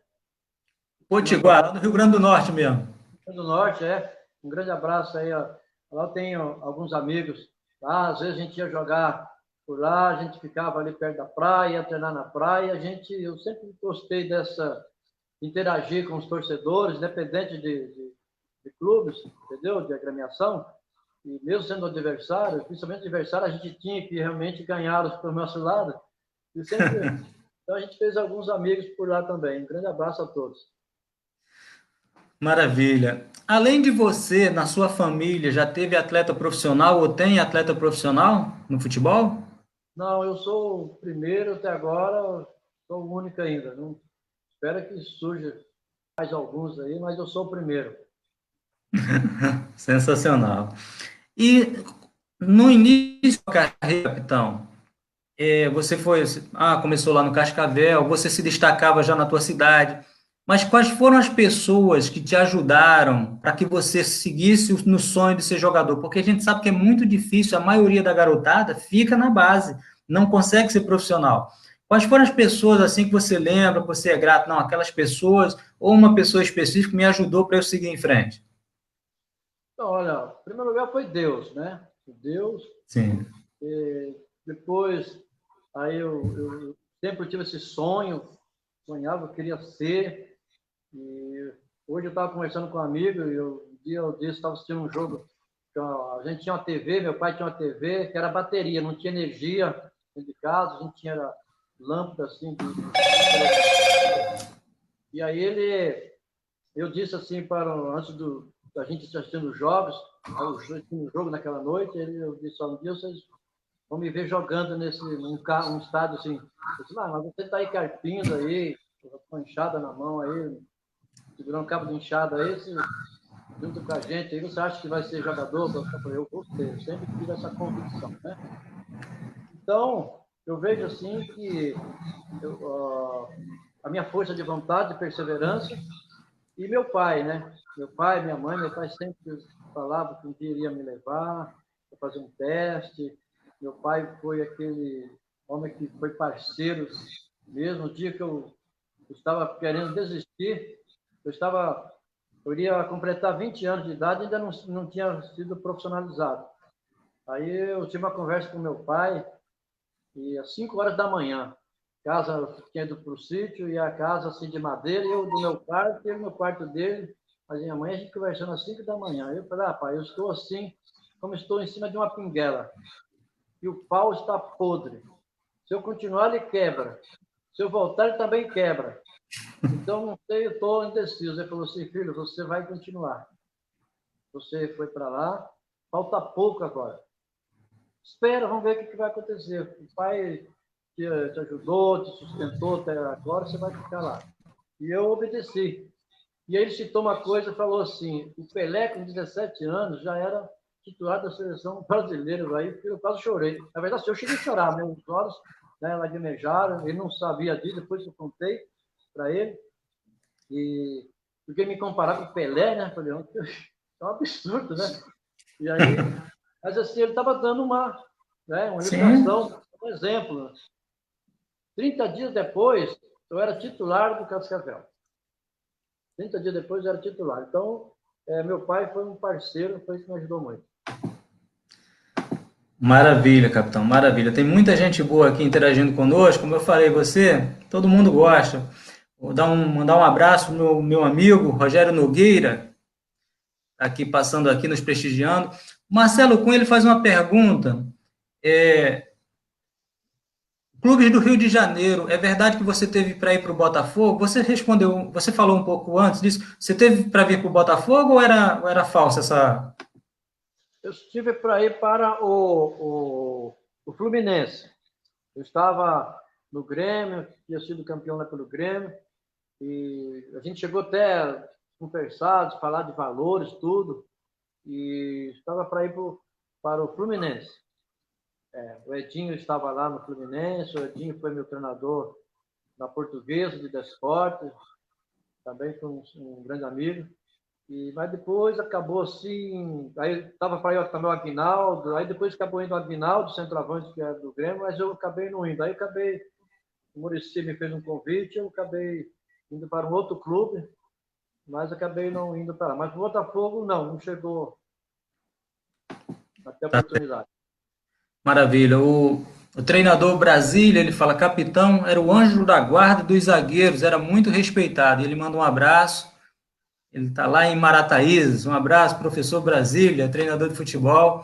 Potiguar, lá do Rio Grande do Norte mesmo. Rio Grande do Norte, um grande abraço aí, ó. Lá eu tenho alguns amigos, lá, às vezes a gente ia jogar por lá, a gente ficava ali perto da praia, ia treinar na praia, eu sempre gostei interagir com os torcedores, independente de clubes, entendeu? De agremiação, e mesmo sendo adversário, principalmente adversário, a gente tinha que realmente ganhá-los para o nosso lado. E sempre, então a gente fez alguns amigos por lá também. Um grande abraço a todos. Maravilha. Além de você, na sua família, já teve atleta profissional ou tem atleta profissional no futebol? Não, eu sou o primeiro até agora, sou o único ainda. Não, espero que surja mais alguns aí, mas eu sou o primeiro. Sensacional. E no início da carreira, capitão, começou lá no Cascavel, você se destacava já na tua cidade, mas quais foram as pessoas que te ajudaram para que você seguisse no sonho de ser jogador? Porque a gente sabe que é muito difícil, a maioria da garotada fica na base, não consegue ser profissional. Quais foram as pessoas assim que você lembra, que você é grato? Não, aquelas pessoas, ou uma pessoa específica me ajudou para eu seguir em frente? Então, olha, em primeiro lugar foi Deus, né? Deus. Sim. E depois, aí eu sempre tive esse sonho, sonhava, eu queria ser. E hoje eu estava conversando com um amigo e um dia eu disse, estava assistindo um jogo. A gente tinha uma TV, meu pai tinha uma TV que era bateria, não tinha energia dentro de casa, a gente tinha lâmpada assim. E aí eu disse assim antes da gente assistindo os jogos, o jogo naquela noite, eu disse, um dia vocês vão me ver jogando num estádio assim. Eu disse, mas você está aí carpindo aí, com enxada na mão aí, segurando um cabo de enxada aí, junto com a gente, aí você acha que vai ser jogador? Eu falei, eu gostei, eu sempre tive essa convicção, né? Então, eu vejo assim que a minha força de vontade, perseverança, e meu pai, né? Meu pai, minha mãe, meu pai sempre falava que um dia iria me levar para fazer um teste. Meu pai foi aquele homem que foi parceiro mesmo. O dia que eu estava querendo desistir, eu iria completar 20 anos de idade e ainda não tinha sido profissionalizado. Aí eu tive uma conversa com meu pai, e às 5 horas da manhã, casa tinha ido para o sítio, e a casa assim de madeira, e eu do meu quarto, e ele no quarto dele, mas minha mãe, a gente conversando às 5 da manhã. Eu falei, pai, eu estou assim, como estou em cima de uma pinguela, e o pau está podre. Se eu continuar, ele quebra. Se eu voltar, ele também quebra. Então, não sei, eu estou indeciso. Ele falou assim, filho, você vai continuar. Você foi para lá, falta pouco agora. Espera, vamos ver o que vai acontecer. O pai te ajudou, te sustentou até agora, você vai ficar lá. E eu obedeci. E aí ele citou uma coisa e falou assim, o Pelé, com 17 anos, já era titular da seleção brasileira. Aí eu quase chorei. Na verdade, eu cheguei a chorar, meus olhos, né, lacrimejaram, ele não sabia disso, depois eu contei para ele. E porque me comparar com o Pelé, né? Falei, é um absurdo, né? E aí, mas assim, ele estava dando uma Sim. ilustração, um exemplo. 30 dias depois, eu era titular do Cascavel. 30 dias depois, eu era titular. Então, meu pai foi um parceiro, foi que me ajudou muito. Maravilha, capitão, maravilha. Tem muita gente boa aqui interagindo conosco. Como eu falei, você, todo mundo gosta. Vou mandar um abraço pro meu amigo Rogério Nogueira, aqui passando aqui, nos prestigiando. Marcelo Cunha, ele faz uma pergunta. Clubes do Rio de Janeiro, é verdade que você teve para ir para o Botafogo? Você respondeu, você falou um pouco antes disso. Você teve para vir para o Botafogo ou era falsa essa? Eu estive para ir para o Fluminense. Eu estava no Grêmio, tinha sido campeão lá pelo Grêmio, e a gente chegou até a conversar, falar de valores, tudo, e estava para ir para o Fluminense. O Edinho estava lá no Fluminense, o Edinho foi meu treinador na Portuguesa de Desportes, também foi um grande amigo. Mas depois acabou assim, aí estava para ir também o Aguinaldo, aí depois acabou indo o Aguinaldo, centroavante que era do Grêmio, mas eu acabei não indo. Aí o Muricy me fez um convite, eu acabei indo para um outro clube, mas acabei não indo para lá. Mas o Botafogo não chegou até a oportunidade. Maravilha. O treinador Brasília, ele fala, capitão, era o anjo da guarda dos zagueiros, era muito respeitado. Ele manda um abraço. Ele está lá em Marataízes. Um abraço, professor Brasília, treinador de futebol.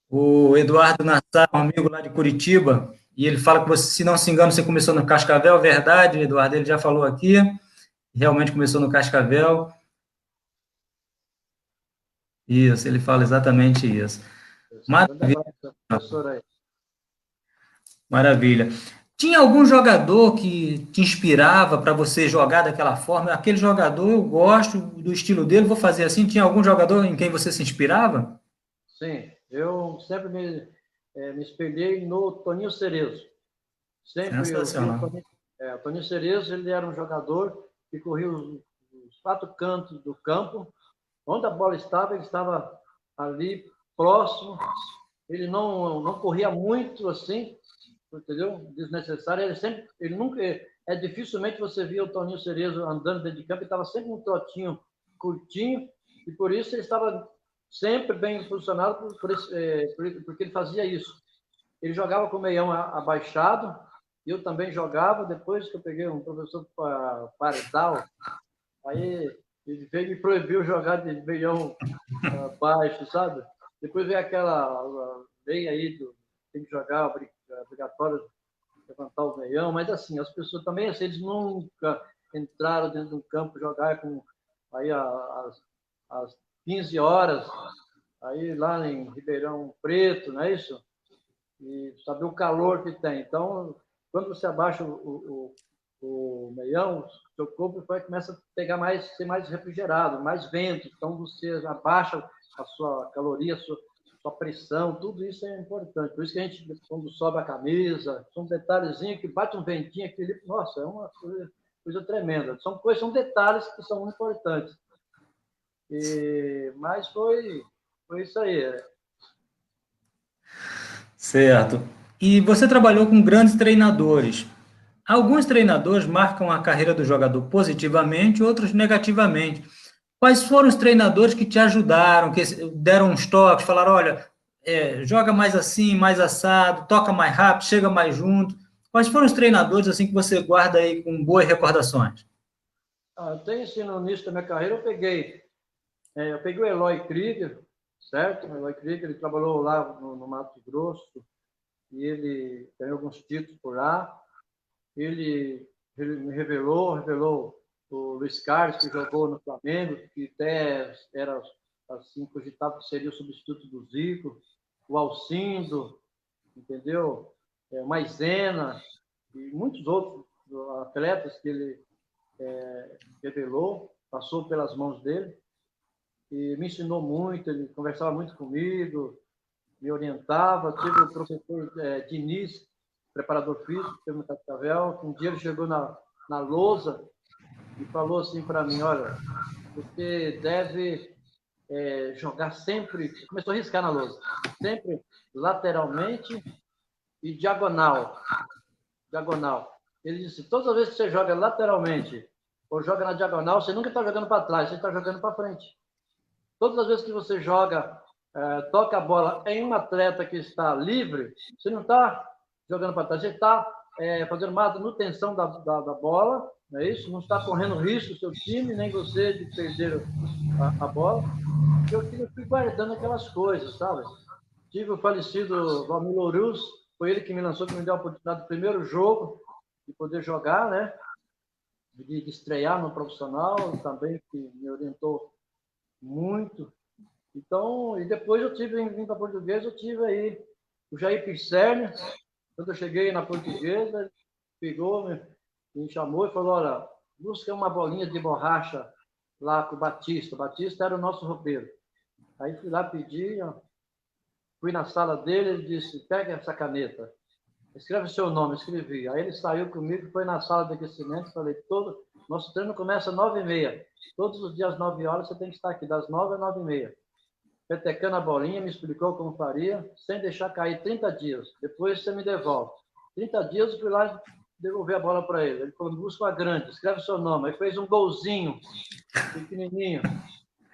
O Eduardo Nassar, um amigo lá de Curitiba, e ele fala que você, se não se engano, você começou no Cascavel, verdade, Eduardo, ele já falou aqui, realmente começou no Cascavel. Isso, ele fala exatamente isso. Grande Maravilha, abraço, professor aí. maravilha. Tinha algum jogador que te inspirava para você jogar daquela forma? Aquele jogador, eu gosto do estilo dele, vou fazer assim. Tinha algum jogador em quem você se inspirava? Sim, eu sempre me espelhei no Toninho Cerezo. Sempre eu vi Sensacional. o Toninho Cerezo, ele era um jogador que corria os 4 cantos do campo. Onde a bola estava, ele estava ali próximo. Ele não corria muito assim, entendeu? Desnecessário. Ele nunca, dificilmente você via o Toninho Cerezo andando dentro de campo. Ele estava sempre um trotinho curtinho e por isso ele estava sempre bem posicionado porque ele fazia isso. Ele jogava com o meião abaixado, eu também jogava, depois que eu peguei um professor Pardal, aí ele veio e me proibiu jogar de meião baixo, sabe? Depois veio aquela lei aí tem que jogar obrigatório levantar o meião, mas assim, as pessoas também, assim, eles nunca entraram dentro do campo jogar com aí às 15 horas, aí lá em Ribeirão Preto, não é isso? E saber o calor que tem. Então, quando você abaixa o meião, o seu corpo começa a pegar ser mais refrigerado, mais vento. Então, você abaixa a sua caloria, a sua pressão, tudo isso é importante. Por isso que a gente, quando sobe a camisa, são detalhezinhos que bate um ventinho aqui, nossa, é uma coisa tremenda. São detalhes que são importantes. Mas foi isso aí. Certo. E você trabalhou com grandes treinadores. Alguns treinadores marcam a carreira do jogador positivamente, outros negativamente. Quais foram os treinadores que te ajudaram, que deram uns toques, falaram, olha, joga mais assim, mais assado, toca mais rápido, chega mais junto? Quais foram os treinadores assim que você guarda aí com boas recordações? Eu tenho sim, no início da minha carreira, eu peguei o Eloy Krieger, certo? O Eloy Krieger, ele trabalhou lá no Mato Grosso e ele ganhou alguns títulos por lá. Ele me revelou o Luiz Carlos, que jogou no Flamengo, que até era assim, cogitado que seria o substituto do Zico, o Alcindo, entendeu? O Maisena e muitos outros atletas que ele revelou, passou pelas mãos dele e me ensinou muito, ele conversava muito comigo, me orientava. Tive o professor Diniz, preparador físico, teve no Cascavel, que um dia ele chegou na lousa e falou assim para mim, olha, você deve jogar sempre, começou a riscar na lousa, sempre lateralmente e diagonal. Diagonal. Ele disse, todas as vezes que você joga lateralmente ou joga na diagonal, você nunca está jogando para trás, você está jogando para frente. Todas as vezes que você joga, toca a bola em um atleta que está livre, você não está jogando para trás, você está fazendo manutenção da bola, não é isso? Não está correndo risco o seu time, nem você de perder a bola. Eu fui guardando aquelas coisas, sabe? Tive o falecido Valmir Louruz, foi ele que me lançou, que me deu a oportunidade do primeiro jogo de poder jogar, né? De estrear no profissional, também que me orientou muito. Então, e depois eu tive, em vindo para Portuguesa, eu tive aí o Jair Pisserni. Quando eu cheguei na Portuguesa, ele pegou, me chamou e falou, olha, busca uma bolinha de borracha lá com o Batista. O Batista era o nosso roupeiro. Aí fui lá pedir, fui na sala dele, ele disse, pega essa caneta, escreve o seu nome. Escrevi. Aí ele saiu comigo, foi na sala de aquecimento, falei, nosso treino começa às 9h30. Todos os dias às 9 horas você tem que estar aqui, das 9 às 9h30. Petecando a bolinha, me explicou como faria, sem deixar cair 30 dias. Depois você me devolve. 30 dias eu fui lá e devolvi a bola para ele. Ele falou, busca uma grande, escreve o seu nome. Aí fez um golzinho, pequenininho.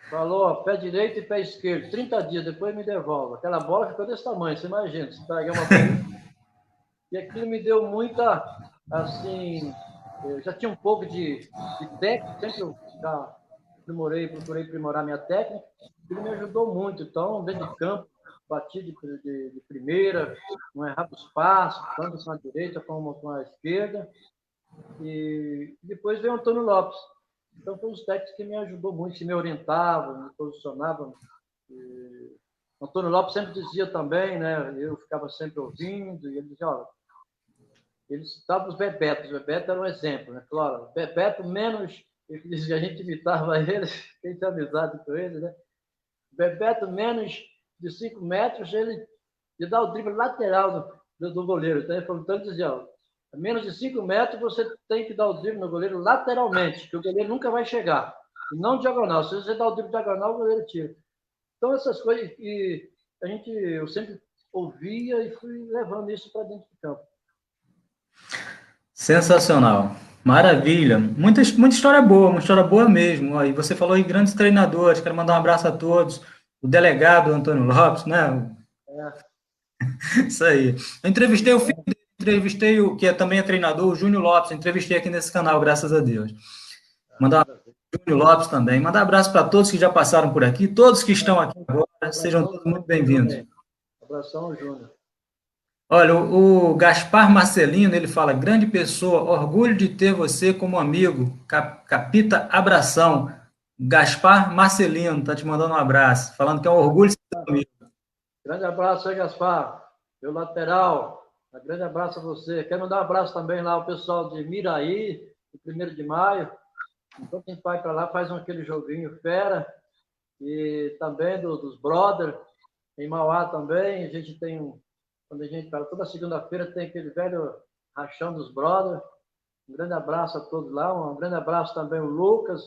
Falou, pé direito e pé esquerdo. 30 dias, depois me devolve. Aquela bola ficou desse tamanho, você imagina. Você pegar uma bola. E aquilo me deu muita, assim, eu já tinha um pouco de técnica, sempre eu já procurei aprimorar minha técnica. Ele me ajudou muito. Então, dentro de campo, bati de primeira, não errava os passos, tanto com a direita como com a esquerda. E depois veio o Antônio Lopes. Então, foi um técnicos que me ajudou muito, que me orientavam, me posicionavam. O Antônio Lopes sempre dizia também, né? Eu ficava sempre ouvindo, e ele dizia, olha, ele citava os Bebetos. O Bebeto era um exemplo, né? Claro, Bebeto menos, ele dizia, a gente imitava ele, quem tem amizade com ele, né? Bebeto menos de 5 metros, ele dá o drible lateral do goleiro. Então ele dizia, ó, a menos de 5 metros você tem que dar o drible no goleiro lateralmente, que o goleiro nunca vai chegar. E não diagonal. Se você dá o drible diagonal, o goleiro tira. Então essas coisas que eu sempre ouvia e fui levando isso para dentro do campo. Sensacional. Maravilha. Muita história boa, uma história boa mesmo. E você falou em grandes treinadores, quero mandar um abraço a todos. O delegado Antônio Lopes, né? Isso aí. Eu entrevistei o filho dele, entrevistei o que também é treinador, o Júnior Lopes, entrevistei aqui nesse canal, graças a Deus. Mandar um abraço para o Júnior Lopes também. Mandar um abraço para todos que já passaram por aqui, todos que estão aqui agora, sejam todos muito bem-vindos. Abração, Júnior. Olha, o Gaspar Marcelino, ele fala, grande pessoa, orgulho de ter você como amigo, capita abração. Gaspar Marcelino, tá te mandando um abraço, falando que é um orgulho ser seu amigo. Grande abraço aí, Gaspar, meu lateral, um grande abraço a você. Quero mandar um abraço também lá ao pessoal de Miraí, do 1º de maio, então quem vai para lá faz aquele joguinho fera, e também dos Brothers, em Mauá também, a gente tem quando a gente fala, toda segunda-feira tem aquele velho rachão dos Brothers. Um grande abraço a todos lá, um grande abraço também ao Lucas,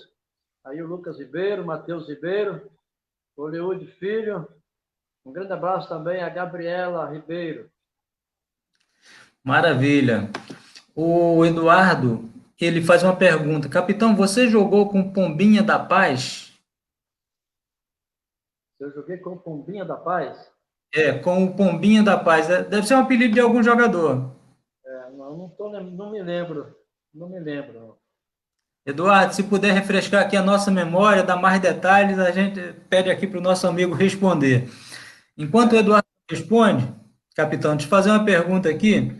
aí o Lucas Ribeiro, Matheus Ribeiro, o Leúde Filho, um grande abraço também a Gabriela Ribeiro. Maravilha. O Eduardo, ele faz uma pergunta, capitão, você jogou com Pombinha da Paz? Eu joguei com Pombinha da Paz? com o Pombinha da Paz. Deve ser um apelido de algum jogador. Não me lembro. Não me lembro. Eduardo, se puder refrescar aqui a nossa memória, dar mais detalhes, a gente pede aqui para o nosso amigo responder. Enquanto o É, Eduardo responde, capitão, deixa eu fazer uma pergunta aqui.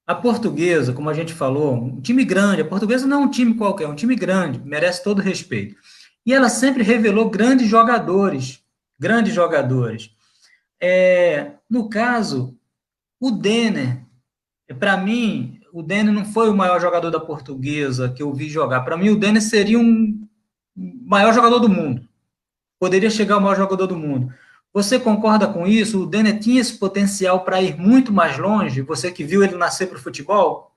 A Portuguesa, como a gente falou, um time grande. A Portuguesa não é um time qualquer, é um time grande, merece todo respeito. E ela sempre revelou grandes jogadores, grandes jogadores. No caso, o Denner, para mim, o Denner não foi o maior jogador da Portuguesa que eu vi jogar. Para mim, o Denner seria um maior jogador do mundo. Poderia chegar ao maior jogador do mundo. Você concorda com isso? O Denner tinha esse potencial para ir muito mais longe? Você que viu ele nascer para o futebol?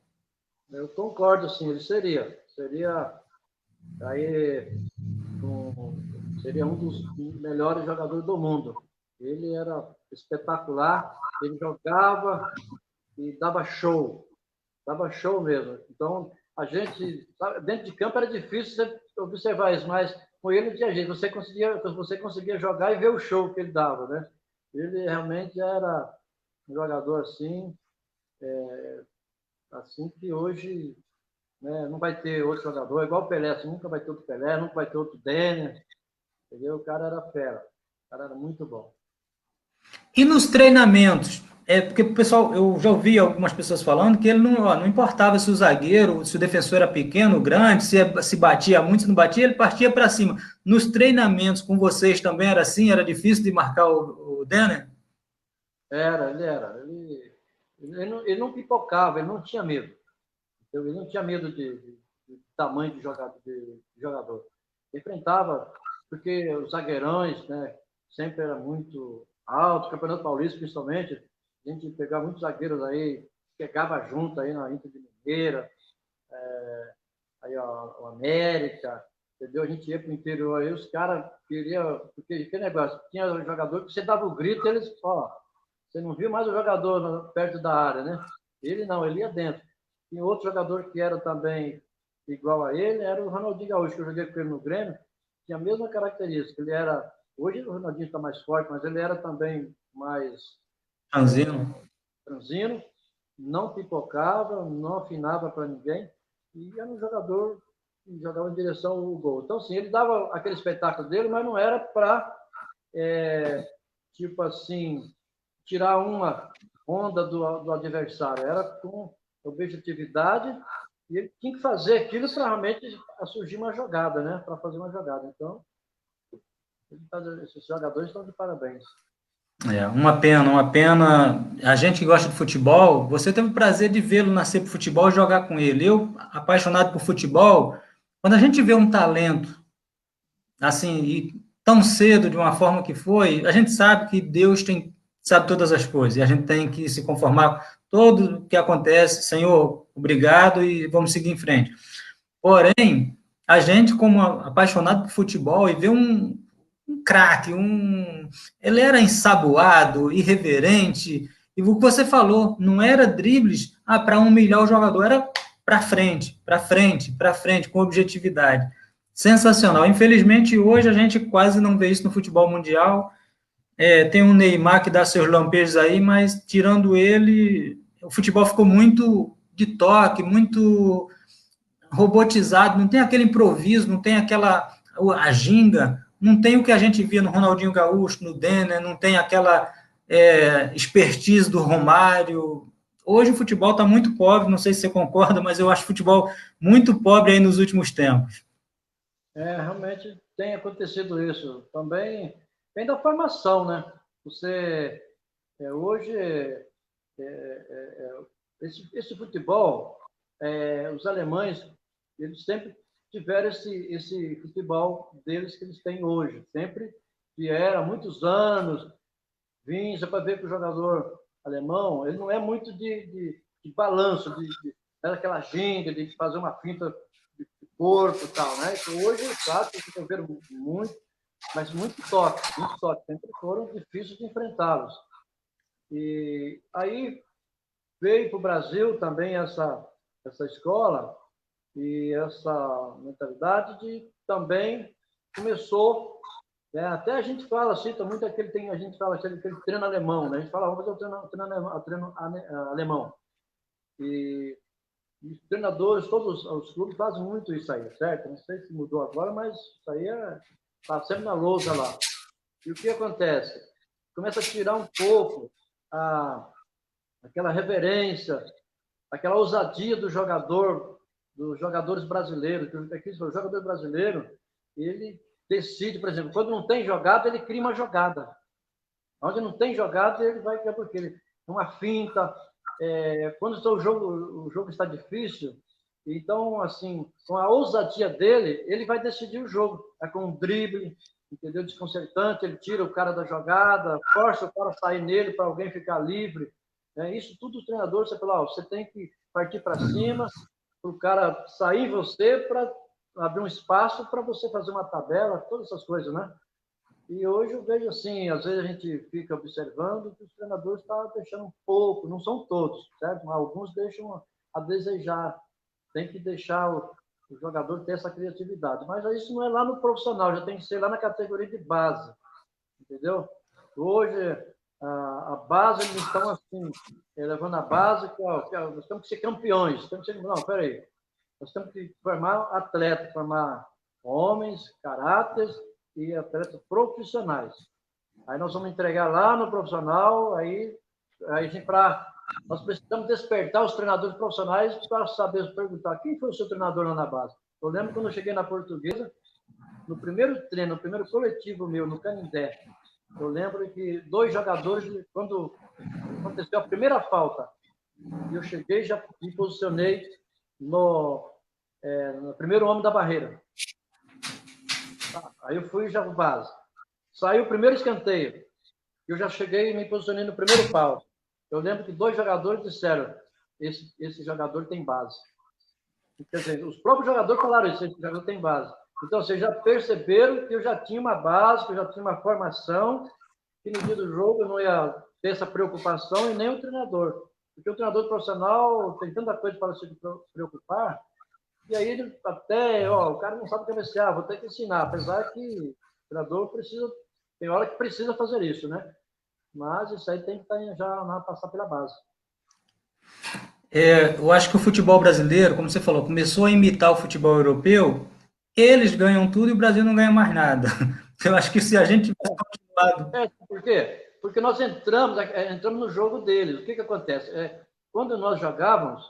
eu concordo, sim, ele seria aí seria um dos melhores jogadores do mundo. Ele era espetacular, ele jogava e dava show mesmo. Então, a gente, dentro de campo era difícil você observar isso, mas com ele não tinha jeito. Você conseguia jogar e ver o show que ele dava, né? Ele realmente era um jogador assim que hoje, né, não vai ter outro jogador, é igual o Pelé, assim, nunca vai ter outro Pelé, nunca vai ter outro Denner, entendeu? O cara era fera, o cara era muito bom. E nos treinamentos? Porque o pessoal, eu já ouvi algumas pessoas falando que ele não importava se o zagueiro, se o defensor era pequeno, grande, se batia muito, se não batia, ele partia para cima. Nos treinamentos com vocês também era assim? Era difícil de marcar o Denner? Ele não pipocava, ele não tinha medo. Ele não tinha medo de tamanho de jogador. Enfrentava, porque os zagueirões, né, sempre era muito alto, Campeonato Paulista principalmente, a gente pegava muitos zagueiros aí, pegava junto aí na Inter de Limeira, aí o América, entendeu? A gente ia para o interior aí, os caras queriam, porque que negócio, tinha um jogador que você dava o grito, eles, ó, você não viu mais o jogador perto da área, né? Ele não, ele ia dentro. Tinha outro jogador que era também igual a ele, era o Ronaldinho Gaúcho, que eu joguei com ele no Grêmio, tinha a mesma característica. Ele era, hoje o Ronaldinho está mais forte, mas ele era também mais Franzino. franzino, não pipocava, não afinava para ninguém, e era um jogador que jogava em direção ao gol. Então, sim, ele dava aquele espetáculo dele, mas não era para, tipo assim, tirar uma onda do adversário, era com objetividade e ele tinha que fazer aquilo para realmente surgir uma jogada, né? Para fazer uma jogada. Então, esses jogadores estão de parabéns. Uma pena, uma pena. A gente que gosta de futebol, você teve o prazer de vê-lo nascer para futebol e jogar com ele. Eu, apaixonado por futebol, quando a gente vê um talento assim, e tão cedo, de uma forma que foi, a gente sabe que Deus sabe todas as coisas, e a gente tem que se conformar com todo o que acontece. Senhor, obrigado, e vamos seguir em frente. Porém, a gente, como apaixonado por futebol, e vê um craque, ele era ensaboado, irreverente, e o que você falou, não era dribles para humilhar o jogador, era para frente, para frente, para frente, com objetividade. Sensacional. Infelizmente, hoje a gente quase não vê isso no futebol mundial. Tem um Neymar que dá seus lampejos aí, mas tirando ele, o futebol ficou muito de toque, muito robotizado, não tem aquele improviso, não tem aquela a ginga, não tem o que a gente via no Ronaldinho Gaúcho, no Denner, não tem aquela expertise do Romário. Hoje o futebol está muito pobre, não sei se você concorda, mas eu acho o futebol muito pobre aí nos últimos tempos. Realmente tem acontecido isso. Também vem da formação, né? Você, hoje, esse futebol, os alemães, eles sempre tiveram esse futebol deles que eles têm hoje. Sempre vieram há muitos anos, você pode ver que o jogador alemão, ele não é muito de balanço, daquela ginga, de fazer uma finta de corpo e tal, né? Então, hoje, claro, eles desenvolveram muito, mas muito toque, muito toque. Sempre foram difíceis de enfrentá-los. E aí veio para o Brasil também essa escola e essa mentalidade de também começou Até a gente fala, cita muito a gente fala aquele treino alemão, né? A gente fala, vamos fazer o treino alemão. E os treinadores, todos os clubes fazem muito isso aí, certo? Não sei se mudou agora, mas isso aí está sempre na lousa lá. E o que acontece? Começa a tirar um pouco aquela reverência, aquela ousadia do jogador, dos jogadores brasileiros. O jogador brasileiro, ele decide, por exemplo, quando não tem jogada, ele cria uma jogada. Onde não tem jogada, ele vai criar porque ele uma finta. Quando o jogo está difícil, então, assim, com a ousadia dele, ele vai decidir o jogo. Com um drible, entendeu? Desconcertante, ele tira o cara da jogada, força o cara a sair nele para alguém ficar livre. Isso tudo o treinador, você fala, você tem que partir para cima, para o cara sair você, para abrir um espaço para você fazer uma tabela, todas essas coisas, né? E hoje eu vejo assim, às vezes a gente fica observando que os treinadores estão deixando um pouco, não são todos, certo? Mas alguns deixam a desejar. Tem que deixar o jogador ter essa criatividade. Mas isso não é lá no profissional, já tem que ser lá na categoria de base, entendeu? Hoje, a base, eles estão assim, levando a base, nós temos que ser campeões. Não, peraí. Nós temos que formar atletas, formar homens, caráteres e atletas profissionais. Aí nós vamos entregar lá no profissional, aí nós precisamos despertar os treinadores profissionais para saber perguntar quem foi o seu treinador lá na base. Eu lembro quando eu cheguei na Portuguesa, no primeiro treino, no primeiro coletivo meu, no Canindé, eu lembro que 2 jogadores, quando aconteceu a primeira falta, eu cheguei e já me posicionei no primeiro homem da barreira. Aí eu fui já no base. Saiu o primeiro escanteio. Eu já cheguei e me posicionei no primeiro pau. Eu lembro que 2 jogadores disseram, esse jogador tem base. Quer dizer, os próprios jogadores falaram isso, esse jogador tem base. Então, vocês já perceberam que eu já tinha uma base, que eu já tinha uma formação, que no dia do jogo eu não ia ter essa preocupação e nem o treinador. Porque o treinador profissional tem tanta coisa para se preocupar, e aí ele até, o cara não sabe cabecear, vou ter que ensinar, apesar que o treinador tem hora que precisa fazer isso, né? Mas isso aí tem que já passar pela base. Eu acho que o futebol brasileiro, como você falou, começou a imitar o futebol europeu, eles ganham tudo e o Brasil não ganha mais nada. Eu acho que se a gente tivesse continuado. Por quê? Porque nós entramos no jogo deles. O que acontece? Quando nós jogávamos,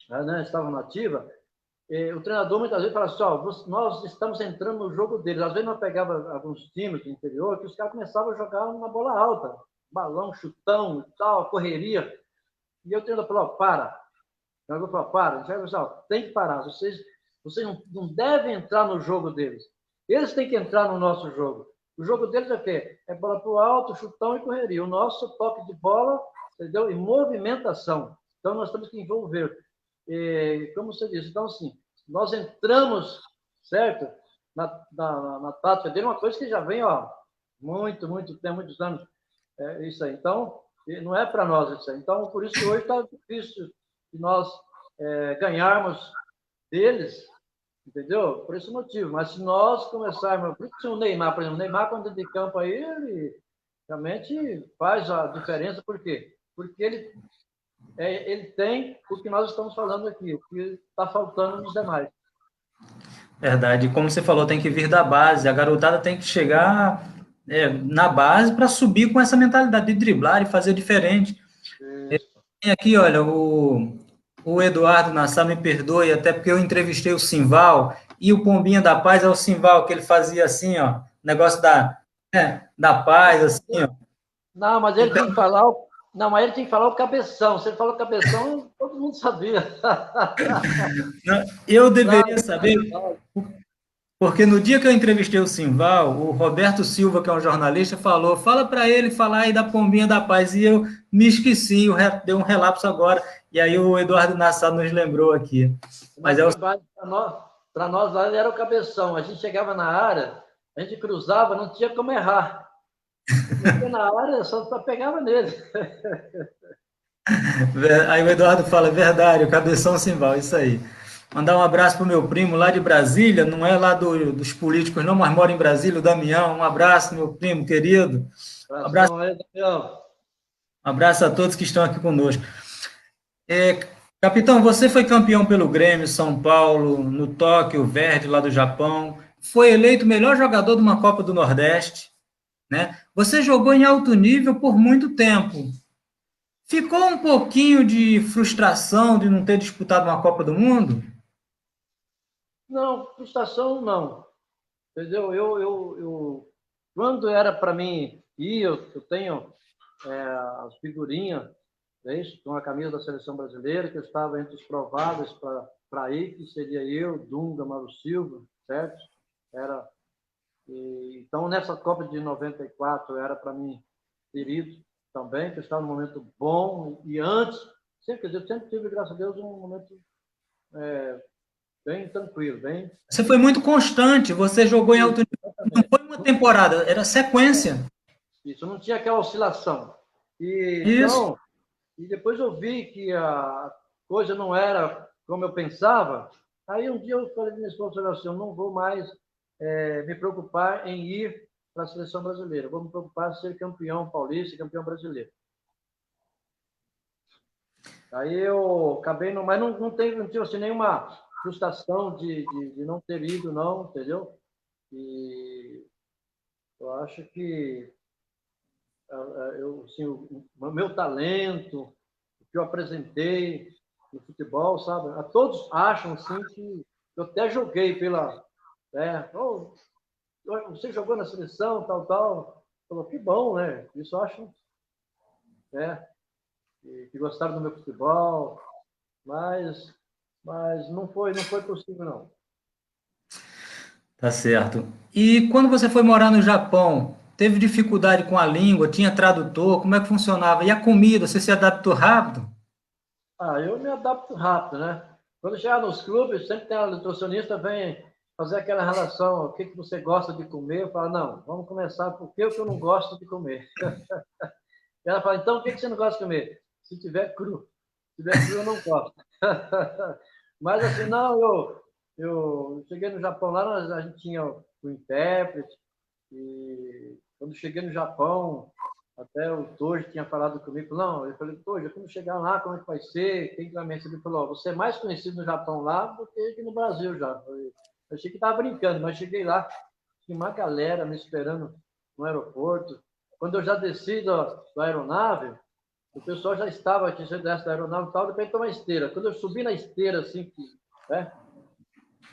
né, estava na ativa, o treinador muitas vezes falava assim, nós estamos entrando no jogo deles. Às vezes nós pegava alguns times do interior que os caras começavam a jogar uma bola alta, balão, chutão e tal, correria. E eu treinador falou, para. O treinador falou, para. Tem que parar. Vocês não devem entrar no jogo deles. Eles têm que entrar no nosso jogo. O jogo deles é o quê? É bola para o alto, chutão e correria. O nosso toque de bola, entendeu? E movimentação. Então, nós temos que envolver. Como você disse, então, assim, nós entramos, certo? Na tática dele, uma coisa que já vem, tem muitos anos, isso aí. Então, não é para nós isso aí. Então, por isso que hoje está difícil de nós ganharmos deles, entendeu? Por esse motivo. Mas se nós começarmos, por isso o Neymar, por exemplo, o Neymar, quando dentro de campo aí, ele realmente faz a diferença. Por quê? Porque ele tem o que nós estamos falando aqui, o que está faltando nos demais. Verdade. Como você falou, tem que vir da base. A garotada tem que chegar na base para subir com essa mentalidade de driblar e fazer diferente. Tem aqui, olha, o Eduardo Nassar, me perdoe, até porque eu entrevistei o Simval, e o Pombinha da Paz é o Simval, que ele fazia assim, ó, negócio da paz, assim, ó. Não, mas ele tem que falar o cabeção. Se ele falou cabeção, todo mundo sabia. Eu deveria saber, porque no dia que eu entrevistei o Simval, o Roberto Silva, que é um jornalista, fala para ele falar aí da Pombinha da Paz, e eu me esqueci, deu um relapso agora, e aí o Eduardo Nassar nos lembrou aqui. Mas para nós lá ele era o cabeção. A gente chegava na área, a gente cruzava, não tinha como errar. Porque na área só pegava nele. Aí o Eduardo fala, verdade, o cabeção Simval, isso aí. Mandar um abraço para o meu primo lá de Brasília, não é lá dos políticos, não, mas mora em Brasília, o Damião. Um abraço, meu primo querido. Um abraço, Abração aí, Daniel. um abraço a todos que estão aqui conosco. É, capitão, você foi campeão pelo Grêmio, São Paulo, no Tóquio Verde, lá do Japão. Foi eleito o melhor jogador de uma Copa do Nordeste, né? Você jogou em alto nível por muito tempo. Ficou um pouquinho de frustração de não ter disputado uma Copa do Mundo? Não, frustração não. Entendeu? Quando era para mim ir, eu tenho as figurinhas, é isso, com a camisa da seleção brasileira, que eu estava entre os prováveis para ir, que seria eu, Dunga, Mauro Silva, certo? Era, então, nessa Copa de 94, era para mim ter ido também, que eu estava num momento bom, e antes, sempre, quer dizer, eu sempre tive, graças a Deus, um momento bem tranquilo, bem... Você foi muito constante, você jogou em alto nível. Não Exatamente. foi uma temporada, era sequência. Isso, não tinha aquela oscilação. Isso. Então, e depois eu vi que a coisa não era como eu pensava. Aí um dia eu falei para minha esposa assim, eu não vou mais me preocupar em ir para a seleção brasileira. Eu vou me preocupar em ser campeão paulista e campeão brasileiro. Aí eu acabei, mas não tive assim, nenhuma frustração de não ter ido, não, entendeu? E eu acho que assim, o meu talento, o que eu apresentei no futebol, sabe? A todos acham assim que eu até joguei pela, oh, você jogou na seleção, tal, tal. Falou, que bom, né? Isso eu acho, né? Que gostaram do meu futebol, mas, mas não foi possível, não. Tá certo. E quando você foi morar no Japão, teve dificuldade com a língua, tinha tradutor, como é que funcionava? E a comida, você se adaptou rápido? Ah, eu me adapto rápido, né? Quando chegar nos clubes, sempre tem a nutricionista vem fazer aquela relação, o que que você gosta de comer? Eu falo, não, vamos começar por que eu não gosto de comer. E ela fala, então, o que que você não gosta de comer? Se tiver cru. Se tiver cru, eu não gosto. Mas assim, não, eu cheguei no Japão lá, a gente tinha o intérprete, e quando cheguei no Japão, até o Toji tinha falado comigo, não, eu falei, Toji, quando chegar lá, como é que vai ser? Quem que vai me receber? Ele falou, você é mais conhecido no Japão lá do que aqui no Brasil já. Eu achei que estava brincando, mas cheguei lá, tinha uma galera me esperando no aeroporto. Quando eu já desci da aeronave, o pessoal já estava aqui, você desce da aeronave e tal, depois tem uma esteira. Quando eu subi na esteira, assim, né,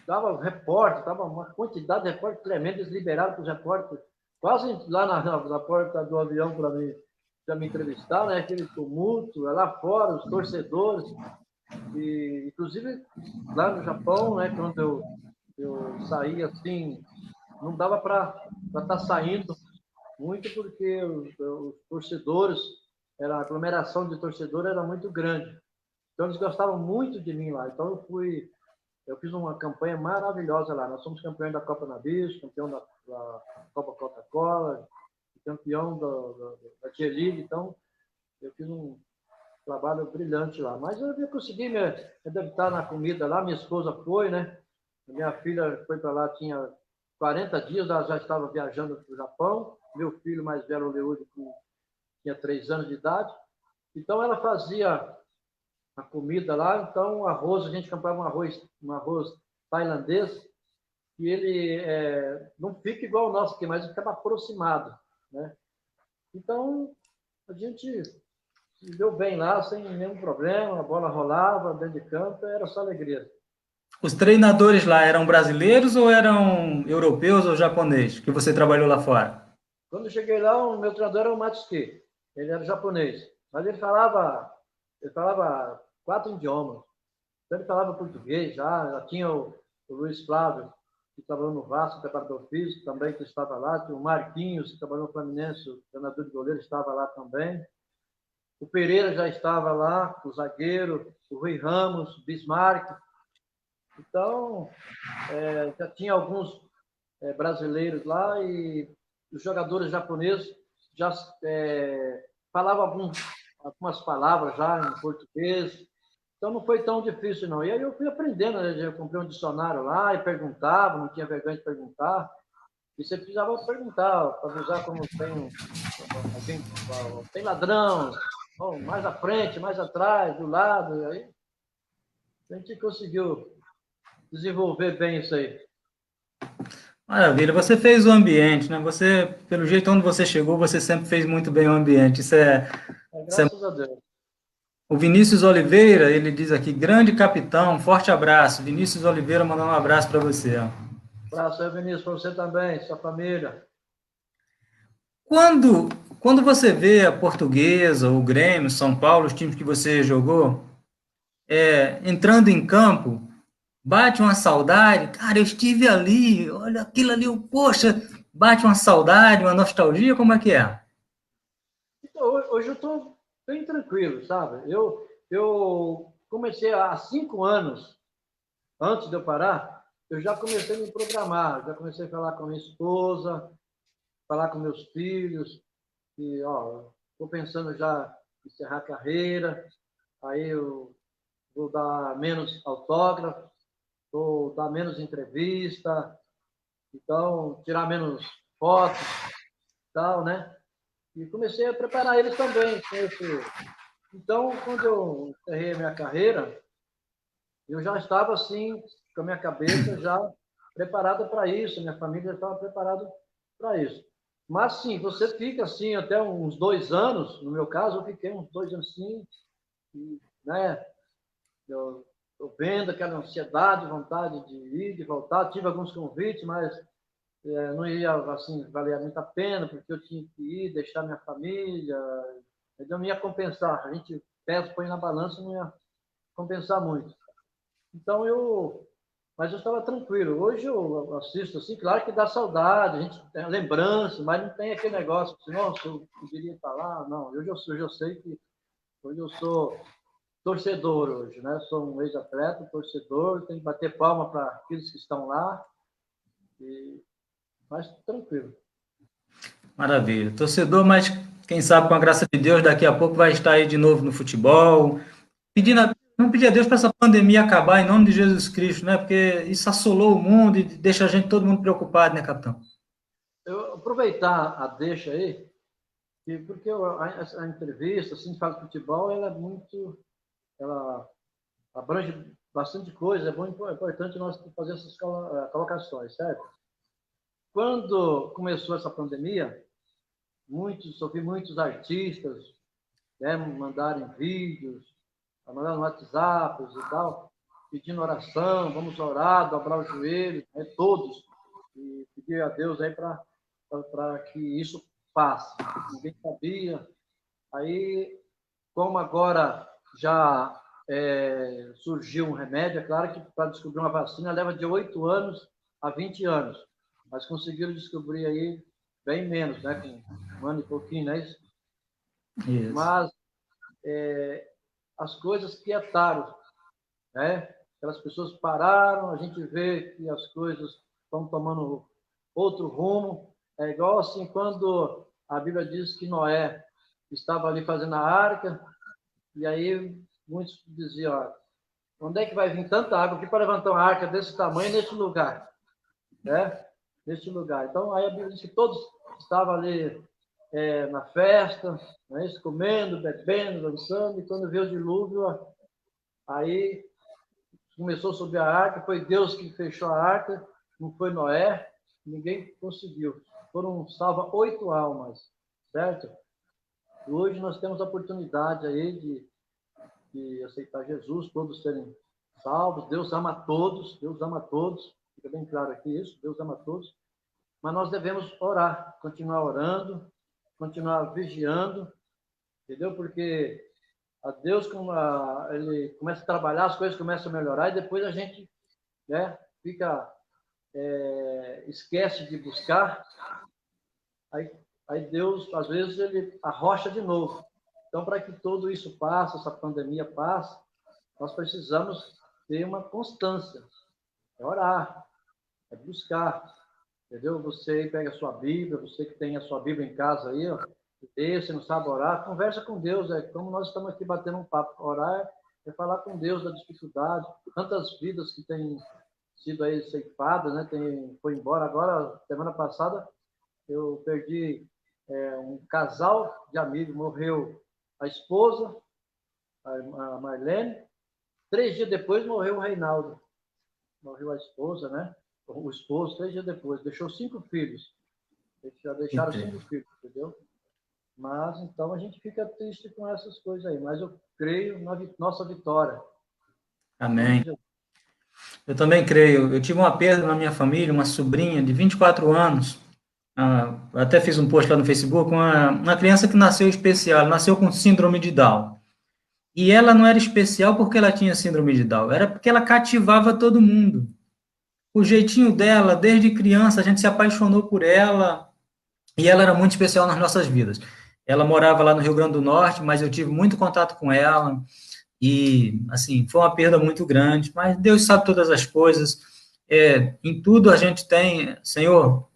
tava repórter, tava uma quantidade de repórter tremenda, eles liberaram para os repórteres, quase lá na porta do avião para me entrevistar, né? Aquele tumulto, lá fora, os torcedores, e inclusive lá no Japão, né? Quando eu saí assim, não dava para estar saindo muito porque os torcedores, a aglomeração de torcedores era muito grande. Então eles gostavam muito de mim lá. Então eu fiz uma campanha maravilhosa lá. Nós somos campeões da Copa Navios, campeão da Copa Coca-Cola, campeão da G-League. Então, eu fiz um trabalho brilhante lá. Mas eu consegui me adaptar na comida lá. Minha esposa foi, né? Minha filha foi para lá, tinha 40 dias, ela já estava viajando para o Japão. Meu filho mais velho, o Leúdio, tinha 3 anos de idade. Então, ela fazia a comida lá. Então, o arroz, a gente comprava um arroz tailandês, e ele não fica igual o nosso aqui, mas ficava aproximado, né? Então, a gente se deu bem lá, sem nenhum problema, a bola rolava dentro de campo, era só alegria. Os treinadores lá eram brasileiros ou eram europeus ou japoneses que você trabalhou lá fora? Quando eu cheguei lá, o meu treinador era o Matsuki, ele era japonês, mas ele falava 4 idiomas. Então, ele falava português já tinha o Luiz Flávio, que trabalhou no Vasco, preparador físico, também que estava lá. Tinha o Marquinhos, que trabalhou no Fluminense, o treinador de goleiro, estava lá também. O Pereira já estava lá, o zagueiro, o Rui Ramos, o Bismarck. Então, já tinha alguns brasileiros lá e os jogadores japoneses já falavam algumas palavras já em português. Então não foi tão difícil, não. E aí eu fui aprendendo, né? Eu comprei um dicionário lá e perguntava, não tinha vergonha de perguntar. E você precisava perguntar, para avisar como alguém, tem ladrão, bom, mais à frente, mais atrás, do lado. E aí a gente conseguiu desenvolver bem isso aí. Maravilha. Você fez o ambiente, né? Você, pelo jeito onde você chegou, você sempre fez muito bem o ambiente. Isso é... Graças a Deus. O Vinícius Oliveira, ele diz aqui, grande capitão, forte abraço. Vinícius Oliveira mandando um abraço para você. Abraço aí, Vinícius, para você também, sua família. Quando, quando você vê a Portuguesa, o Grêmio, São Paulo, os times que você jogou, entrando em campo, bate uma saudade. Cara, eu estive ali, olha aquilo ali, poxa, bate uma saudade, uma nostalgia, como é que é? Então, hoje eu estou bem tranquilo, sabe? Eu comecei há 5 anos, antes de eu parar, eu já comecei a me programar, já comecei a falar com a minha esposa, falar com meus filhos, e, ó, estou pensando já em encerrar a carreira, aí eu vou dar menos autógrafo, vou dar menos entrevista, então, tirar menos fotos e tal, né? E comecei a preparar eles também. Então, quando eu encerrei a minha carreira, eu já estava assim, com a minha cabeça já preparada para isso, minha família já estava preparada para isso. Mas sim, você fica assim até uns 2 anos, no meu caso, eu fiquei uns 2 anos assim, e, né? Eu estou vendo aquela ansiedade, vontade de ir, de voltar. Tive alguns convites, mas não ia assim valer muito a pena, porque eu tinha que ir, deixar minha família, então não ia compensar. A gente pesa, põe na balança, não ia compensar muito. Então mas eu estava tranquilo. Hoje eu assisto assim, claro que dá saudade, a gente tem lembrança, mas não tem aquele negócio assim, nossa, eu poderia estar lá. Não, hoje eu sei que hoje eu sou torcedor hoje, né? Sou um ex-atleta, torcedor, tenho que bater palma para aqueles que estão lá, mas tranquilo. Maravilha. Torcedor, mas quem sabe com a graça de Deus, daqui a pouco vai estar aí de novo no futebol. Vamos pedir a Deus para essa pandemia acabar em nome de Jesus Cristo, né? Porque isso assolou o mundo e deixa a gente todo mundo preocupado, né, capitão? Eu aproveitar a deixa aí, porque a entrevista, assim, fala de futebol, ela é muito, ela abrange bastante coisa, é muito importante nós fazer essas colocações, certo? Quando começou essa pandemia, ouvi muitos artistas, né, mandarem vídeos, mandaram WhatsApp e tal, pedindo oração, vamos orar, dobrar os joelhos, né, todos, e pedir a Deus aí para que isso passe. Ninguém sabia. Aí, como agora já surgiu um remédio, é claro que para descobrir uma vacina leva de 8 anos a 20 anos, mas conseguiram descobrir aí bem menos, né, com 1 ano e pouquinho, né? Isso. Mas as coisas quietaram, né? Aquelas pessoas pararam, a gente vê que as coisas estão tomando outro rumo. É igual assim, quando a Bíblia diz que Noé estava ali fazendo a arca, e aí muitos diziam, ó, onde é que vai vir tanta água aqui para levantar uma arca desse tamanho nesse lugar? Né? Nesse lugar. Então, aí a Bíblia diz que todos estavam ali na festa, né? Comendo, bebendo, dançando, e quando veio o dilúvio, aí começou a subir a arca, foi Deus que fechou a arca, não foi Noé, ninguém conseguiu. Foram salvas 8 almas, certo? E hoje nós temos a oportunidade aí de aceitar Jesus, todos serem salvos. Deus ama todos, fica bem claro aqui isso, Deus ama todos. Mas nós devemos orar, continuar orando, continuar vigiando, entendeu? Porque a Deus, ele começa a trabalhar, as coisas começam a melhorar e depois a gente, né, fica, esquece de buscar, aí Deus, às vezes, ele arrocha de novo. Então, para que tudo isso passe, essa pandemia passe, nós precisamos ter uma constância, é orar, é buscar, entendeu? Você pega a sua Bíblia, você que tem a sua Bíblia em casa aí, ó, você não sabe orar, conversa com Deus, é como nós estamos aqui batendo um papo. Orar é falar com Deus da dificuldade, tantas vidas que têm sido aí ceifadas, né? Foi embora. Agora, semana passada, eu perdi um casal de amigos, morreu a esposa, a Marlene, 3 dias depois morreu o Reinaldo, morreu a esposa, né? O esposo, 3 dias depois, deixou 5 filhos, eles já deixaram 5 filhos, entendeu? Mas, então, a gente fica triste com essas coisas aí, mas eu creio na nossa vitória. Amém. Eu também creio. Eu tive uma perda na minha família, uma sobrinha de 24 anos. Eu até fiz um post lá no Facebook, uma criança que nasceu especial, ela nasceu com síndrome de Down. E ela não era especial porque ela tinha síndrome de Down, era porque ela cativava todo mundo. O jeitinho dela, desde criança, a gente se apaixonou por ela, e ela era muito especial nas nossas vidas. Ela morava lá no Rio Grande do Norte, mas eu tive muito contato com ela, e, assim, foi uma perda muito grande, mas Deus sabe todas as coisas. Em tudo a gente tem, Senhor,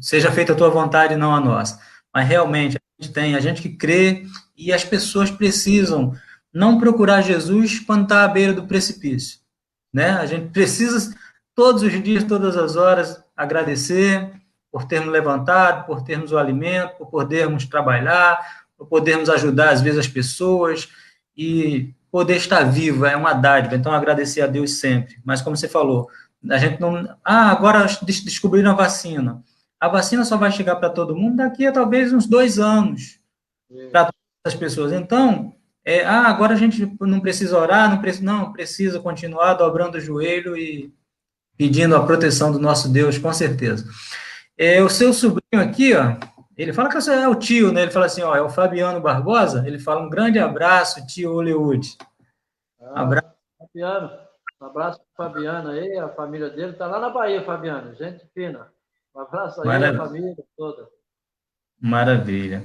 seja feita a tua vontade e não a nossa. Mas realmente a gente que crê, e as pessoas precisam não procurar Jesus quando está à beira do precipício, né? A gente precisa todos os dias, todas as horas, agradecer por termos levantado, por termos o alimento, por podermos trabalhar, por podermos ajudar às vezes as pessoas, e poder estar vivo é uma dádiva, então agradecer a Deus sempre. Mas como você falou, a gente não... agora descobriram a vacina. A vacina só vai chegar para todo mundo daqui a talvez uns 2 anos, para todas as pessoas. Então, agora a gente não precisa orar, não precisa continuar dobrando o joelho e pedindo a proteção do nosso Deus, com certeza. O seu sobrinho aqui, ó, ele fala que você é o tio, né? Ele fala assim, ó, é o Fabiano Barbosa. Ele fala um grande abraço, tio Hollywood. Abraço. Fabiano, um abraço para o Fabiano aí, a família dele está lá na Bahia, Fabiano, gente fina. Um abraço aí, a família toda. Maravilha.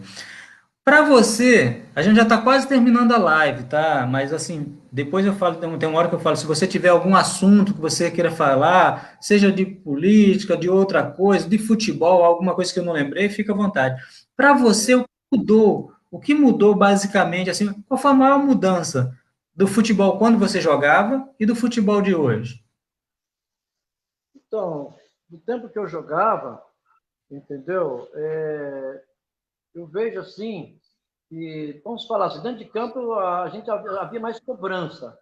Para você, a gente já está quase terminando a live, tá? Mas assim, depois eu falo, tem uma hora que eu falo, se você tiver algum assunto que você queira falar, seja de política, de outra coisa, de futebol, alguma coisa que eu não lembrei, fica à vontade. Para você, o que mudou? O que mudou basicamente, assim, qual foi a maior mudança do futebol quando você jogava e do futebol de hoje? Então, no tempo que eu jogava, entendeu? Eu vejo assim, que, vamos falar assim, dentro de campo a gente havia mais cobrança,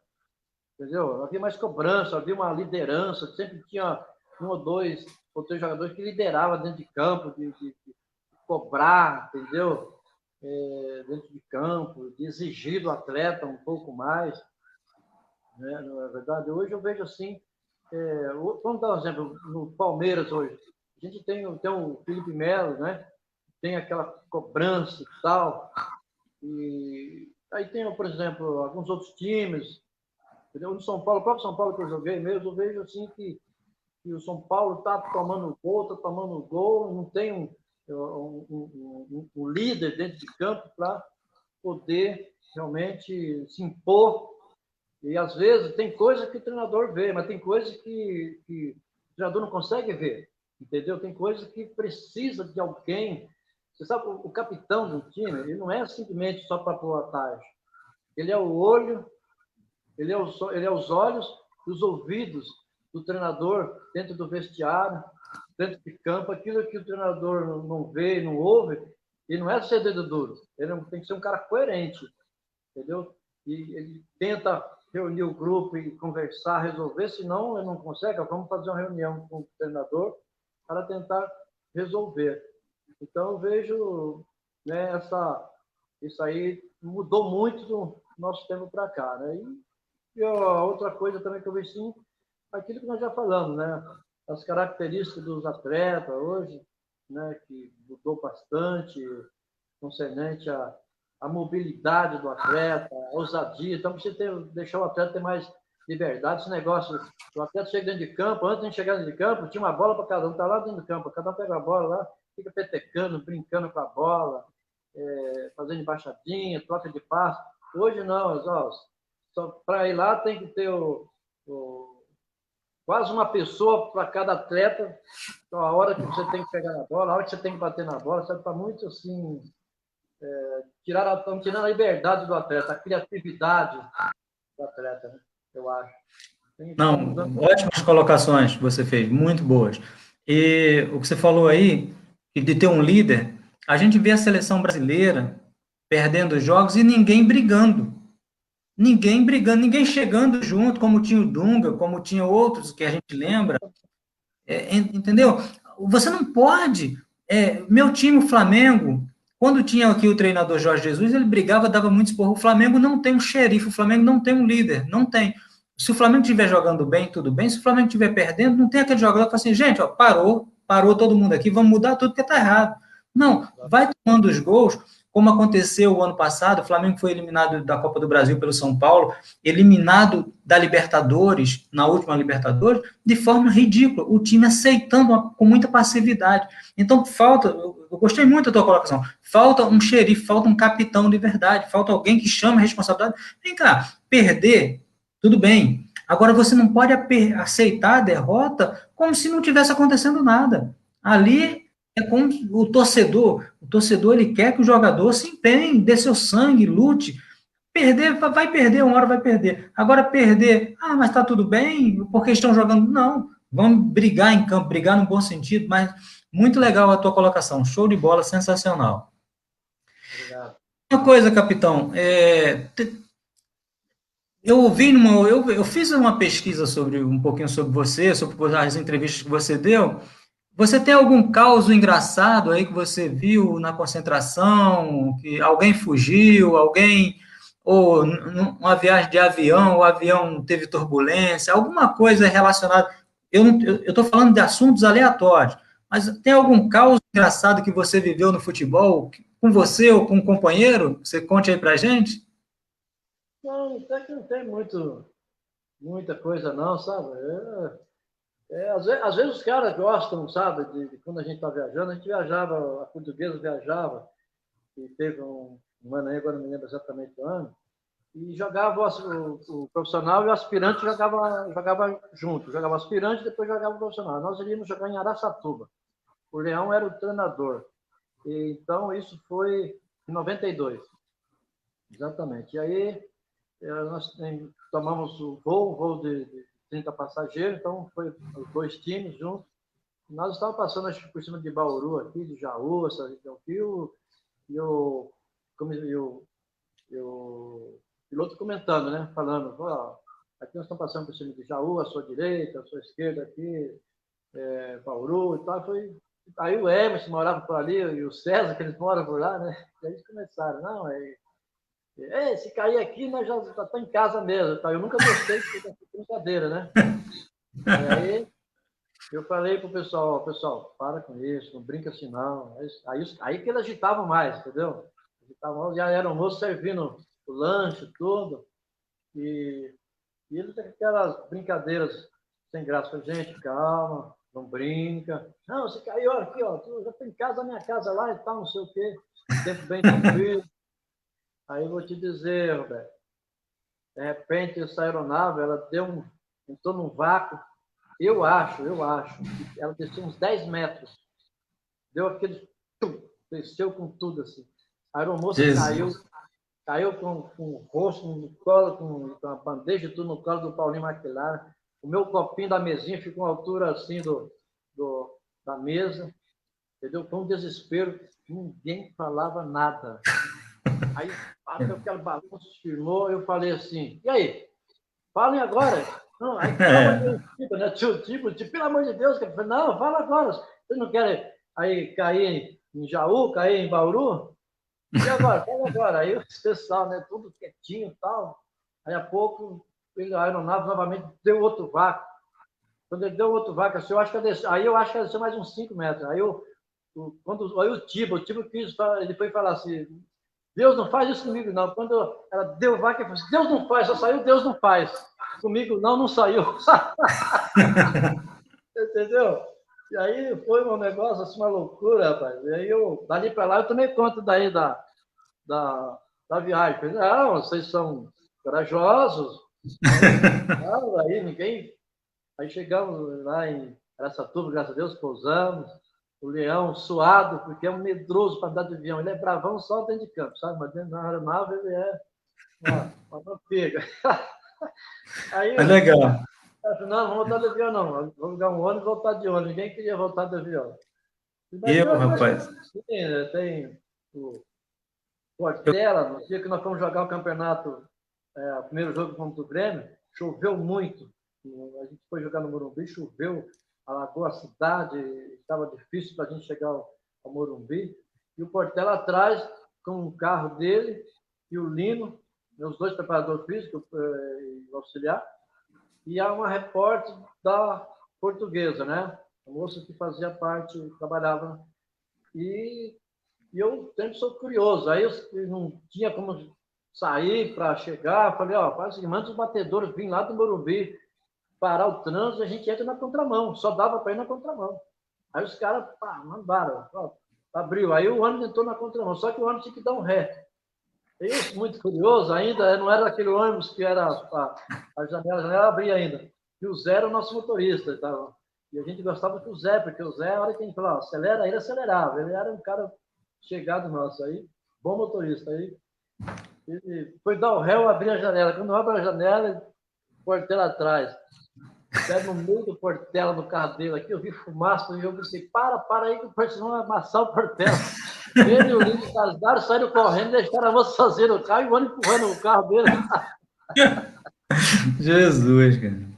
entendeu? Havia mais cobrança, havia uma liderança, sempre tinha 1 ou 2 ou 3 jogadores que lideravam dentro de campo, de cobrar, entendeu? Dentro de campo, de exigir do atleta um pouco mais, né? Não é verdade? Hoje eu vejo assim, vamos dar um exemplo, no Palmeiras hoje, a gente tem o Felipe Melo, né? Tem aquela cobrança e tal, e aí tem, por exemplo, alguns outros times, entendeu? No São Paulo, o próprio São Paulo que eu joguei mesmo, eu vejo assim que o São Paulo está tomando gol, não tem um líder dentro de campo para poder realmente se impor. E às vezes tem coisa que o treinador vê, mas tem coisa que o treinador não consegue ver, entendeu? Tem coisa que precisa de alguém. Você sabe, o capitão do time, ele não é simplesmente só para pôr a tarde. Ele é o olho, ele é os olhos e os ouvidos do treinador dentro do vestiário, dentro de campo. Aquilo que o treinador não vê, não ouve, ele não é ser dedo duro. Ele tem que ser um cara coerente, entendeu? E ele tenta reunir o grupo e conversar, resolver, senão ele não consegue. Vamos fazer uma reunião com o treinador para tentar resolver. Então, eu vejo, né, isso aí mudou muito do nosso tempo para cá, né? E a outra coisa também que eu vejo, sim, aquilo que nós já falamos, né? As características dos atletas hoje, né, que mudou bastante, concernente à mobilidade do atleta, a ousadia. Então, precisa deixar o atleta ter mais liberdade. Esse negócio, o atleta chega dentro de campo, antes de chegar dentro de campo, tinha uma bola para cada um, está lá dentro do campo, cada um pega a bola lá, fica petecando, brincando com a bola, fazendo embaixadinha, troca de passe. Hoje não, só para ir lá tem que ter quase uma pessoa para cada atleta, então, a hora que você tem que pegar na bola, a hora que você tem que bater na bola, sabe? Está muito assim, estão tirando a liberdade do atleta, a criatividade, do atleta, né? Eu acho. Não, ótimas colocações que você fez, muito boas. E o que você falou aí, de ter um líder, a gente vê a seleção brasileira perdendo jogos e ninguém brigando. Ninguém brigando, ninguém chegando junto, como tinha o Dunga, como tinha outros que a gente lembra. Entendeu? Você não pode. Meu time, o Flamengo, quando tinha aqui o treinador Jorge Jesus, ele brigava, dava muito esporro. O Flamengo não tem um xerife, o Flamengo não tem um líder, não tem. Se o Flamengo estiver jogando bem, tudo bem. Se o Flamengo estiver perdendo, não tem aquele jogador que fala assim, gente, ó, parou todo mundo aqui, vamos mudar tudo porque está errado. Não, vai tomando os gols, como aconteceu o ano passado, o Flamengo foi eliminado da Copa do Brasil pelo São Paulo, eliminado da Libertadores, na última Libertadores, de forma ridícula, o time aceitando com muita passividade. Então, eu gostei muito da tua colocação, falta um xerife, falta um capitão de verdade, falta alguém que chame a responsabilidade. Vem cá, perder, tudo bem. Agora, você não pode aceitar a derrota como se não tivesse acontecendo nada. Ali é como o torcedor ele quer que o jogador se empenhe, dê seu sangue, lute. Perder, vai perder, uma hora vai perder. Agora perder, mas tá tudo bem, porque estão jogando. Não, vamos brigar em campo, brigar no bom sentido, mas muito legal a tua colocação, show de bola, sensacional. Obrigado. Uma coisa, capitão, eu fiz uma pesquisa sobre um pouquinho sobre você, sobre as entrevistas que você deu. Você tem algum caso engraçado aí que você viu na concentração, que alguém fugiu, ou numa viagem de avião, o avião teve turbulência, alguma coisa relacionada? Eu estou falando de assuntos aleatórios, mas tem algum caos engraçado que você viveu no futebol, com você ou com um companheiro? Você conte aí pra gente? Não, até que não tem muita coisa não, sabe? Às vezes os caras gostam, sabe, de quando a gente está viajando, a gente viajava, a portuguesa viajava, e teve um ano aí, agora não me lembro exatamente o ano, e jogava o profissional e o aspirante jogava junto, jogava o aspirante e depois jogava o profissional. Nós iríamos jogar em Araçatuba. O Leão era o treinador. E, então, isso foi em 92, exatamente. E aí, nós tomamos o voo de 30 passageiros, então foi os dois times juntos. Nós estávamos passando, acho que por cima de Bauru, aqui, de Jaú, essa região aqui, e o piloto comentando, né? Falando, aqui nós estamos passando por cima de Jaú, à sua direita, à sua esquerda aqui, Bauru e tal. Aí o Emerson morava por ali, e o César, que eles moram por lá, né? E aí eles começaram, não, se cair aqui, nós já estamos em casa mesmo. Tá? Eu nunca gostei de brincadeira, né? E aí eu falei pro pessoal, para com isso, não brinca assim não. Aí que eles agitavam mais, entendeu? Já era almoço servindo o lanche, tudo. E eles aquelas brincadeiras sem graça. Falei, gente, calma, não brinca. Não, você caiu aqui, ó, tu já tem casa, minha casa lá e tal, não sei o quê. Tempo bem tranquilo. Aí eu vou te dizer, Roberto, de repente essa aeronave, ela entrou num vácuo, eu acho, ela desceu uns 10 metros, deu aquele, desceu com tudo assim. A aeromoça caiu com o rosto no colo, com a bandeja e tudo no colo do Paulinho Maquilara. O meu copinho da mesinha ficou à altura assim da mesa, entendeu? Foi um desespero, ninguém falava nada. Aí bateu aquele balanço, firmou, eu falei assim, e aí? Falem agora. Não, aí, né? Pelo amor de Deus, eu falei, não, fala agora. Vocês não querem aí cair em Jaú, cair em Bauru? E agora? Fala agora. Aí o pessoal, né, tudo quietinho e tal. Aí a pouco, a aeronave novamente deu outro vácuo. Quando ele deu outro vácuo, assim, eu acho que ela desceu mais uns 5 metros. Aí aí o Tibo quis, ele foi falar assim, Deus não faz isso comigo, não. Quando ela deu vaca, eu falei, Deus não faz, só saiu, Deus não faz. Comigo não saiu. Entendeu? E aí foi um negócio, assim, uma loucura, rapaz. E aí dali para lá, eu tomei conta daí da viagem. Falei, não, vocês são corajosos. Aí ninguém... Aí chegamos lá em Araçatuba, graças a Deus, pousamos. O Leão suado, porque é um medroso para andar de avião. Ele é bravão só dentro de campo, sabe? Mas dentro da aeronave ele é uma pega. Aí, Mas legal. não, vamos voltar de avião, não. Vamos pegar um ônibus e voltar de ônibus. Ninguém queria voltar de avião. Mas Eu, tem algumas rapaz, coisas assim, né? Tem o Portela, no dia que nós fomos jogar o campeonato, o primeiro jogo contra o Grêmio, choveu muito. A gente foi jogar no Morumbi, choveu, alagou a cidade, estava difícil para a gente chegar ao Morumbi. E o Portela atrás, com o carro dele, e o Lino, meus dois preparadores físicos e auxiliar, e há uma repórter da Portuguesa, né? A moça que fazia parte, trabalhava. E eu sempre sou curioso. Aí eu não tinha como sair para chegar. Falei, ó, faz o seguinte, manda os batedores vir lá do Morumbi, parar o trânsito, a gente entra na contramão. Só dava para ir na contramão. Aí os caras, pá, mandaram. Ó, abriu. Aí o ônibus entrou na contramão. Só que o ônibus tinha que dar um ré. Eu, muito curioso ainda, não era aquele ônibus que era a janela abria ainda. E o Zé era o nosso motorista. Tá? E a gente gostava do Zé, porque o Zé, a hora que a gente falava, acelera, ele acelerava. Ele era um cara chegado nosso aí, bom motorista. Aí ele foi dar o réu, abrir a janela. Quando abre a janela, Portela atrás. Até no meio do Portela, no carro dele aqui, eu vi fumaça, e eu pensei, para aí que o Portela vai amassar o Portela. Ele e o Lino casaram, saíram correndo, deixaram a moça sozinha no carro e o ano empurrando o carro dele. Jesus, cara.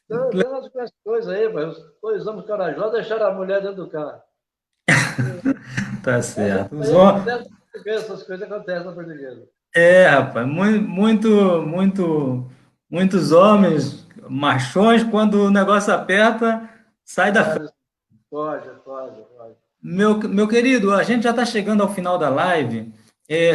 Então, vendo as coisas aí, os dois homens corajosos deixaram a mulher dentro do carro. Tá Mas isso certo. aí acontece na portuguesa, essas coisas acontecem na portuguesa. Rapaz, muitos homens machões, quando o negócio aperta, sai da frente. Pode, pode. Meu querido, a gente já está chegando ao final da live.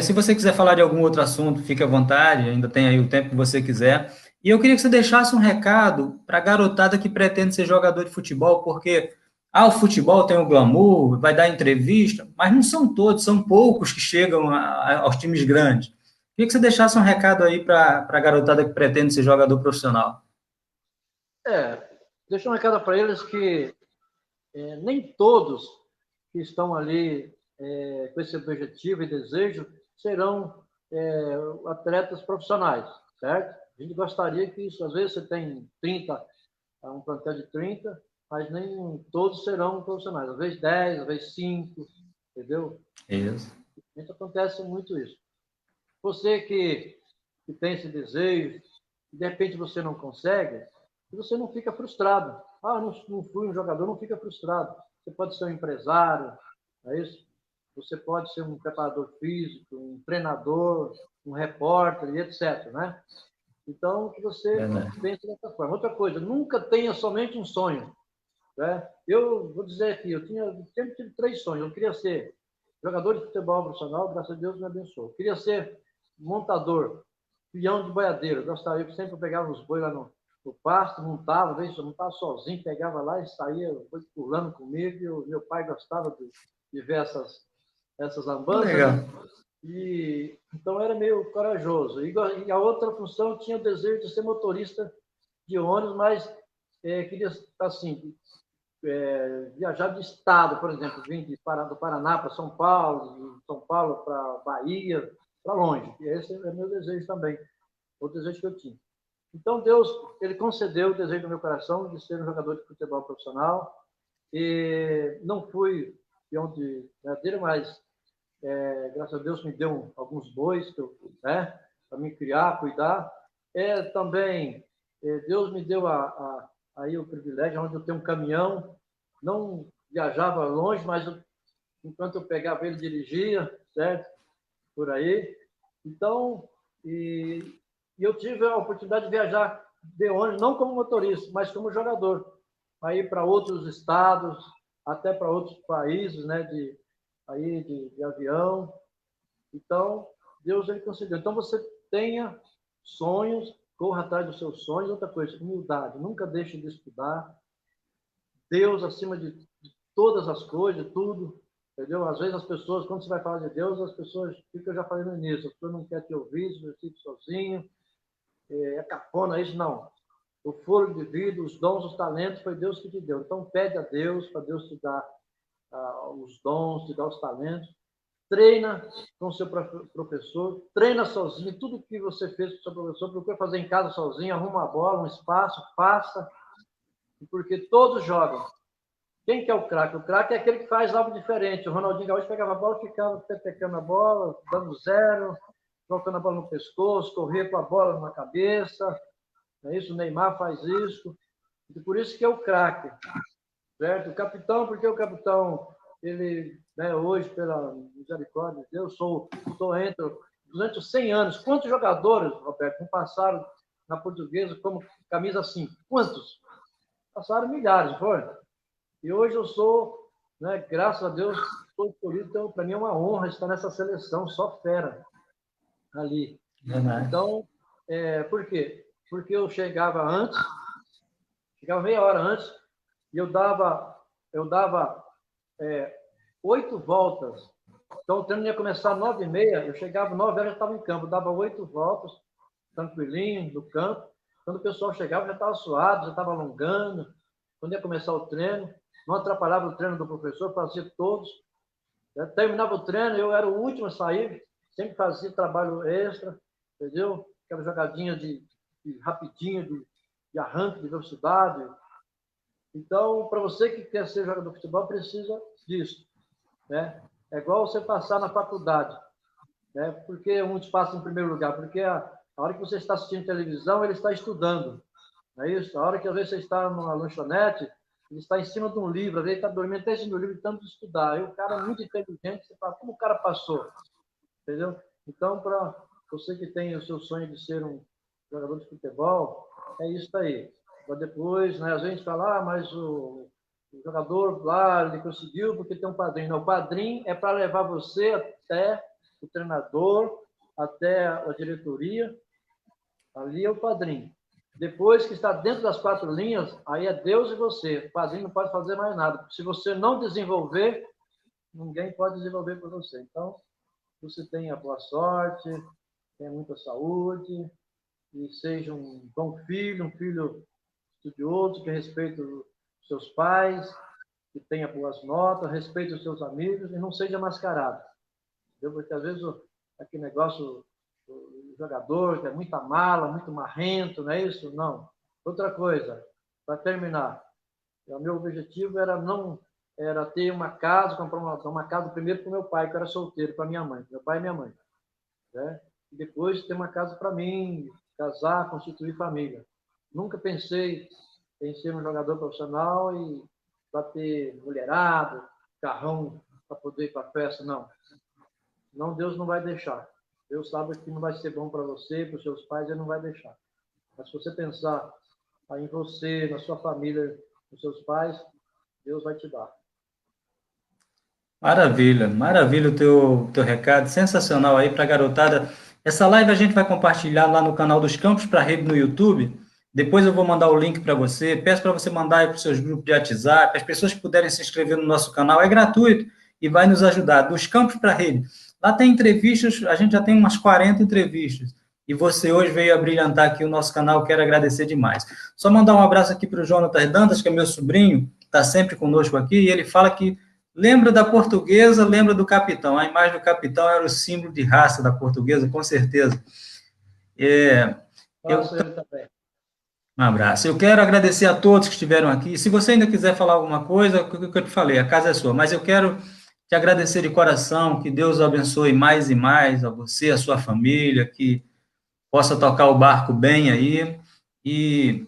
Se você quiser falar de algum outro assunto, fique à vontade, ainda tem aí o tempo que você quiser. E eu queria que você deixasse um recado para a garotada que pretende ser jogador de futebol, porque o futebol tem o glamour, vai dar entrevista, mas não são todos, são poucos que chegam aos times grandes. Queria que você deixasse um recado aí para a garotada que pretende ser jogador profissional. Deixa um recado para eles que nem todos que estão ali com esse objetivo e desejo serão atletas profissionais, certo? A gente gostaria que isso, às vezes você tem 30, um plantel de 30, mas nem todos serão profissionais. Às vezes 10, às vezes 5, entendeu? Isso. Acontece muito isso. Você que tem esse desejo, e de repente você não consegue, você não fica frustrado. Não fui um jogador, não fica frustrado. Você pode ser um empresário, é isso? Você pode ser um preparador físico, um treinador, um repórter, e etc. Né? Então, que você pense dessa forma. Outra coisa, nunca tenha somente um sonho. Né? Eu vou dizer aqui, eu sempre tive 3 sonhos. Eu queria ser jogador de futebol profissional, graças a Deus me abençoou. Eu queria ser montador, peão de boiadeiro. Eu gostaria que sempre pegava os bois lá no pasto, montava, às vezes eu montava sozinho, pegava lá e saía pulando comigo. E meu pai gostava de ver essas lambanças, Legal. né? E então era meio corajoso. E a outra função eu tinha o desejo de ser motorista de ônibus, mas queria assim viajar de estado, por exemplo, vim do Paraná para São Paulo, de São Paulo para Bahia, para longe. E esse é meu desejo também, o desejo que eu tinha. Então Deus, ele concedeu o desejo do meu coração de ser um jogador de futebol profissional. E não fui peão de verdadeiro, mas graças a Deus me deu alguns bois né, para me criar, cuidar. Também Deus me deu aí o privilégio onde eu tenho um caminhão, não viajava longe, mas enquanto eu pegava ele dirigia, certo? Por aí. Então, e eu tive a oportunidade de viajar de ônibus, não como motorista, mas como jogador, aí para outros estados, até para outros países, né? De avião. Então, Deus ele concedeu. Então, você tenha sonhos, corra atrás dos seus sonhos. Outra coisa, humildade. Nunca deixe de estudar. Deus acima de todas as coisas, tudo. Entendeu? Às vezes as pessoas, quando você vai falar de Deus, as pessoas ficam já falando nisso. As pessoas não querem te ouvir, você fica sozinho. É cafona isso, não. O fôlego de vida, os dons, os talentos, foi Deus que te deu. Então, pede a Deus, para Deus te dar os dons, te dar os talentos. treina com o seu professor, treina sozinho, tudo que você fez com o seu professor, procura fazer em casa sozinho, arruma a bola, um espaço, faça, porque todos jogam. Quem que é o craque? O craque é aquele que faz algo diferente. O Ronaldinho Gaúcho pegava a bola, ficava petecando a bola, dando zero, colocando a bola no pescoço, corria com a bola na cabeça. Não é isso? O Neymar faz isso. E por isso que é o craque. Certo? O capitão, porque o capitão, ele, né, hoje, pela misericórdia de Deus, estou durante os 100 anos. Quantos jogadores, Roberto, não passaram na Portuguesa como camisa 5? Quantos? Passaram milhares, foi? E hoje eu sou, né, graças a Deus, estou escolhido. Então, para mim é uma honra estar nessa seleção, só fera ali. Então, por quê? Porque eu chegava meia hora antes, e eu dava 8 voltas. Então, o treino ia começar às 9h30, eu chegava 9 horas, já estava em campo, eu dava 8 voltas, tranquilinho, no campo. Quando o pessoal chegava, já estava suado, já estava alongando. Quando ia começar o treino, não atrapalhava o treino do professor, fazia todos. Eu terminava o treino, eu era o último a sair, sempre fazia trabalho extra, entendeu? Aquela jogadinha de rapidinho, de arranque, de velocidade. Então, para você que quer ser jogador de futebol, precisa disso, né? É igual você passar na faculdade, né? Por que muitos passam em primeiro lugar? Porque a hora que você está assistindo televisão, ele está estudando, não é isso? A hora que às vezes você está numa lanchonete, ele está em cima de um livro, às vezes ele está dormindo até em cima do livro, tanto de estudar. Aí o cara é muito inteligente, você fala, como o cara passou? Entendeu? Então, para você que tem o seu sonho de ser um jogador de futebol, é isso aí. Para depois, né, a gente fala, mas o jogador lá, ele conseguiu porque tem um padrinho. Não, o padrinho é para levar você até o treinador, até a diretoria. Ali é o padrinho. Depois que está dentro das 4 linhas, aí é Deus e você. O padrinho não pode fazer mais nada. Se você não desenvolver, ninguém pode desenvolver por você. Então, você tenha boa sorte, tenha muita saúde, e seja um bom filho, um filho estudioso, que respeite os seus pais, que tenha boas notas, respeite os seus amigos e não seja mascarado. Entendeu? Porque às vezes aquele negócio, o jogador que é muita mala, muito marrento, não é isso? Não. Outra coisa, para terminar, o meu objetivo era ter uma casa, comprar uma casa primeiro para o meu pai, que era solteiro, para minha mãe, meu pai e minha mãe, né? E depois ter uma casa para mim, casar, constituir família. Nunca pensei em ser um jogador profissional e para ter mulherado, carrão para poder ir para a festa, não. Não, Deus não vai deixar. Deus sabe que não vai ser bom para você, para os seus pais, Ele não vai deixar. Mas se você pensar em você, na sua família, nos seus pais, Deus vai te dar. Maravilha, maravilha o teu recado, sensacional aí para a garotada. Essa live a gente vai compartilhar lá no canal dos Campos para a Rede no YouTube. Depois eu vou mandar o link para você. Peço para você mandar aí para os seus grupos de WhatsApp. As pessoas que puderem se inscrever no nosso canal é gratuito e vai nos ajudar. Dos Campos para a Rede. Lá tem entrevistas, a gente já tem umas 40 entrevistas. E você hoje veio a brilhantar aqui o nosso canal, quero agradecer demais. Só mandar um abraço aqui para o Jonatas Dantas, que é meu sobrinho, está sempre conosco aqui, e ele fala que lembra da Portuguesa, lembra do capitão. A imagem do capitão era o símbolo de raça da Portuguesa, com certeza. Um abraço. Eu quero agradecer a todos que estiveram aqui. Se você ainda quiser falar alguma coisa, o que eu te falei, a casa é sua. Mas eu quero te agradecer de coração, que Deus abençoe mais e mais a você, a sua família, que possa tocar o barco bem aí. E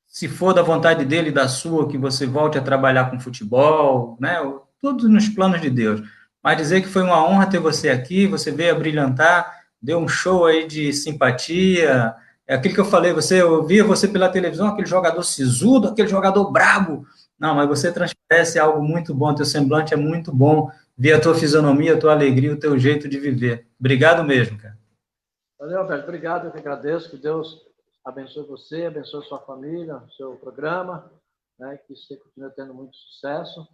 se for da vontade dele e da sua, que você volte a trabalhar com futebol, né? Tudo nos planos de Deus. Mas dizer que foi uma honra ter você aqui, você veio a brilhantar, deu um show aí de simpatia. É aquilo que eu falei, eu via você pela televisão, aquele jogador sisudo, aquele jogador brabo. Não, mas você transparece algo muito bom, teu semblante é muito bom, ver a tua fisionomia, a tua alegria, o teu jeito de viver. Obrigado mesmo, cara. Valeu, velho. Obrigado, eu que agradeço. Que Deus abençoe você, abençoe sua família, seu programa, né? Que você continue tendo muito sucesso.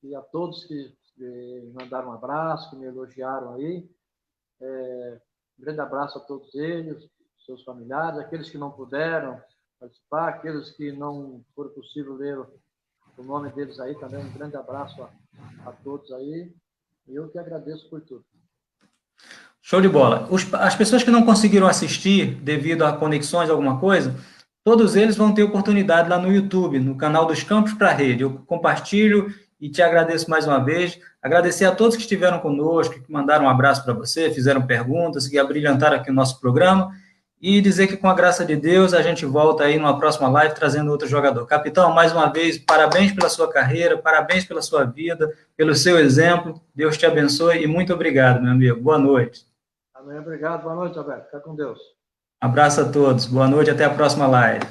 E a todos que me mandaram um abraço, que me elogiaram aí. Um grande abraço a todos eles, seus familiares, aqueles que não puderam participar, aqueles que não foram possível ler o nome deles aí também. Um grande abraço a todos aí. E eu que agradeço por tudo. Show de bola. As pessoas que não conseguiram assistir devido a conexões, alguma coisa, todos eles vão ter oportunidade lá no YouTube, no canal dos Campos para a Rede. Eu compartilho e te agradeço mais uma vez. Agradecer a todos que estiveram conosco, que mandaram um abraço para você, fizeram perguntas, que abrilhantaram aqui o nosso programa. E dizer que, com a graça de Deus, a gente volta aí numa próxima live trazendo outro jogador. Capitão, mais uma vez, parabéns pela sua carreira, parabéns pela sua vida, pelo seu exemplo. Deus te abençoe e muito obrigado, meu amigo. Boa noite. Amém, obrigado. Boa noite, Alberto. Fica com Deus. Abraço a todos. Boa noite, até a próxima live.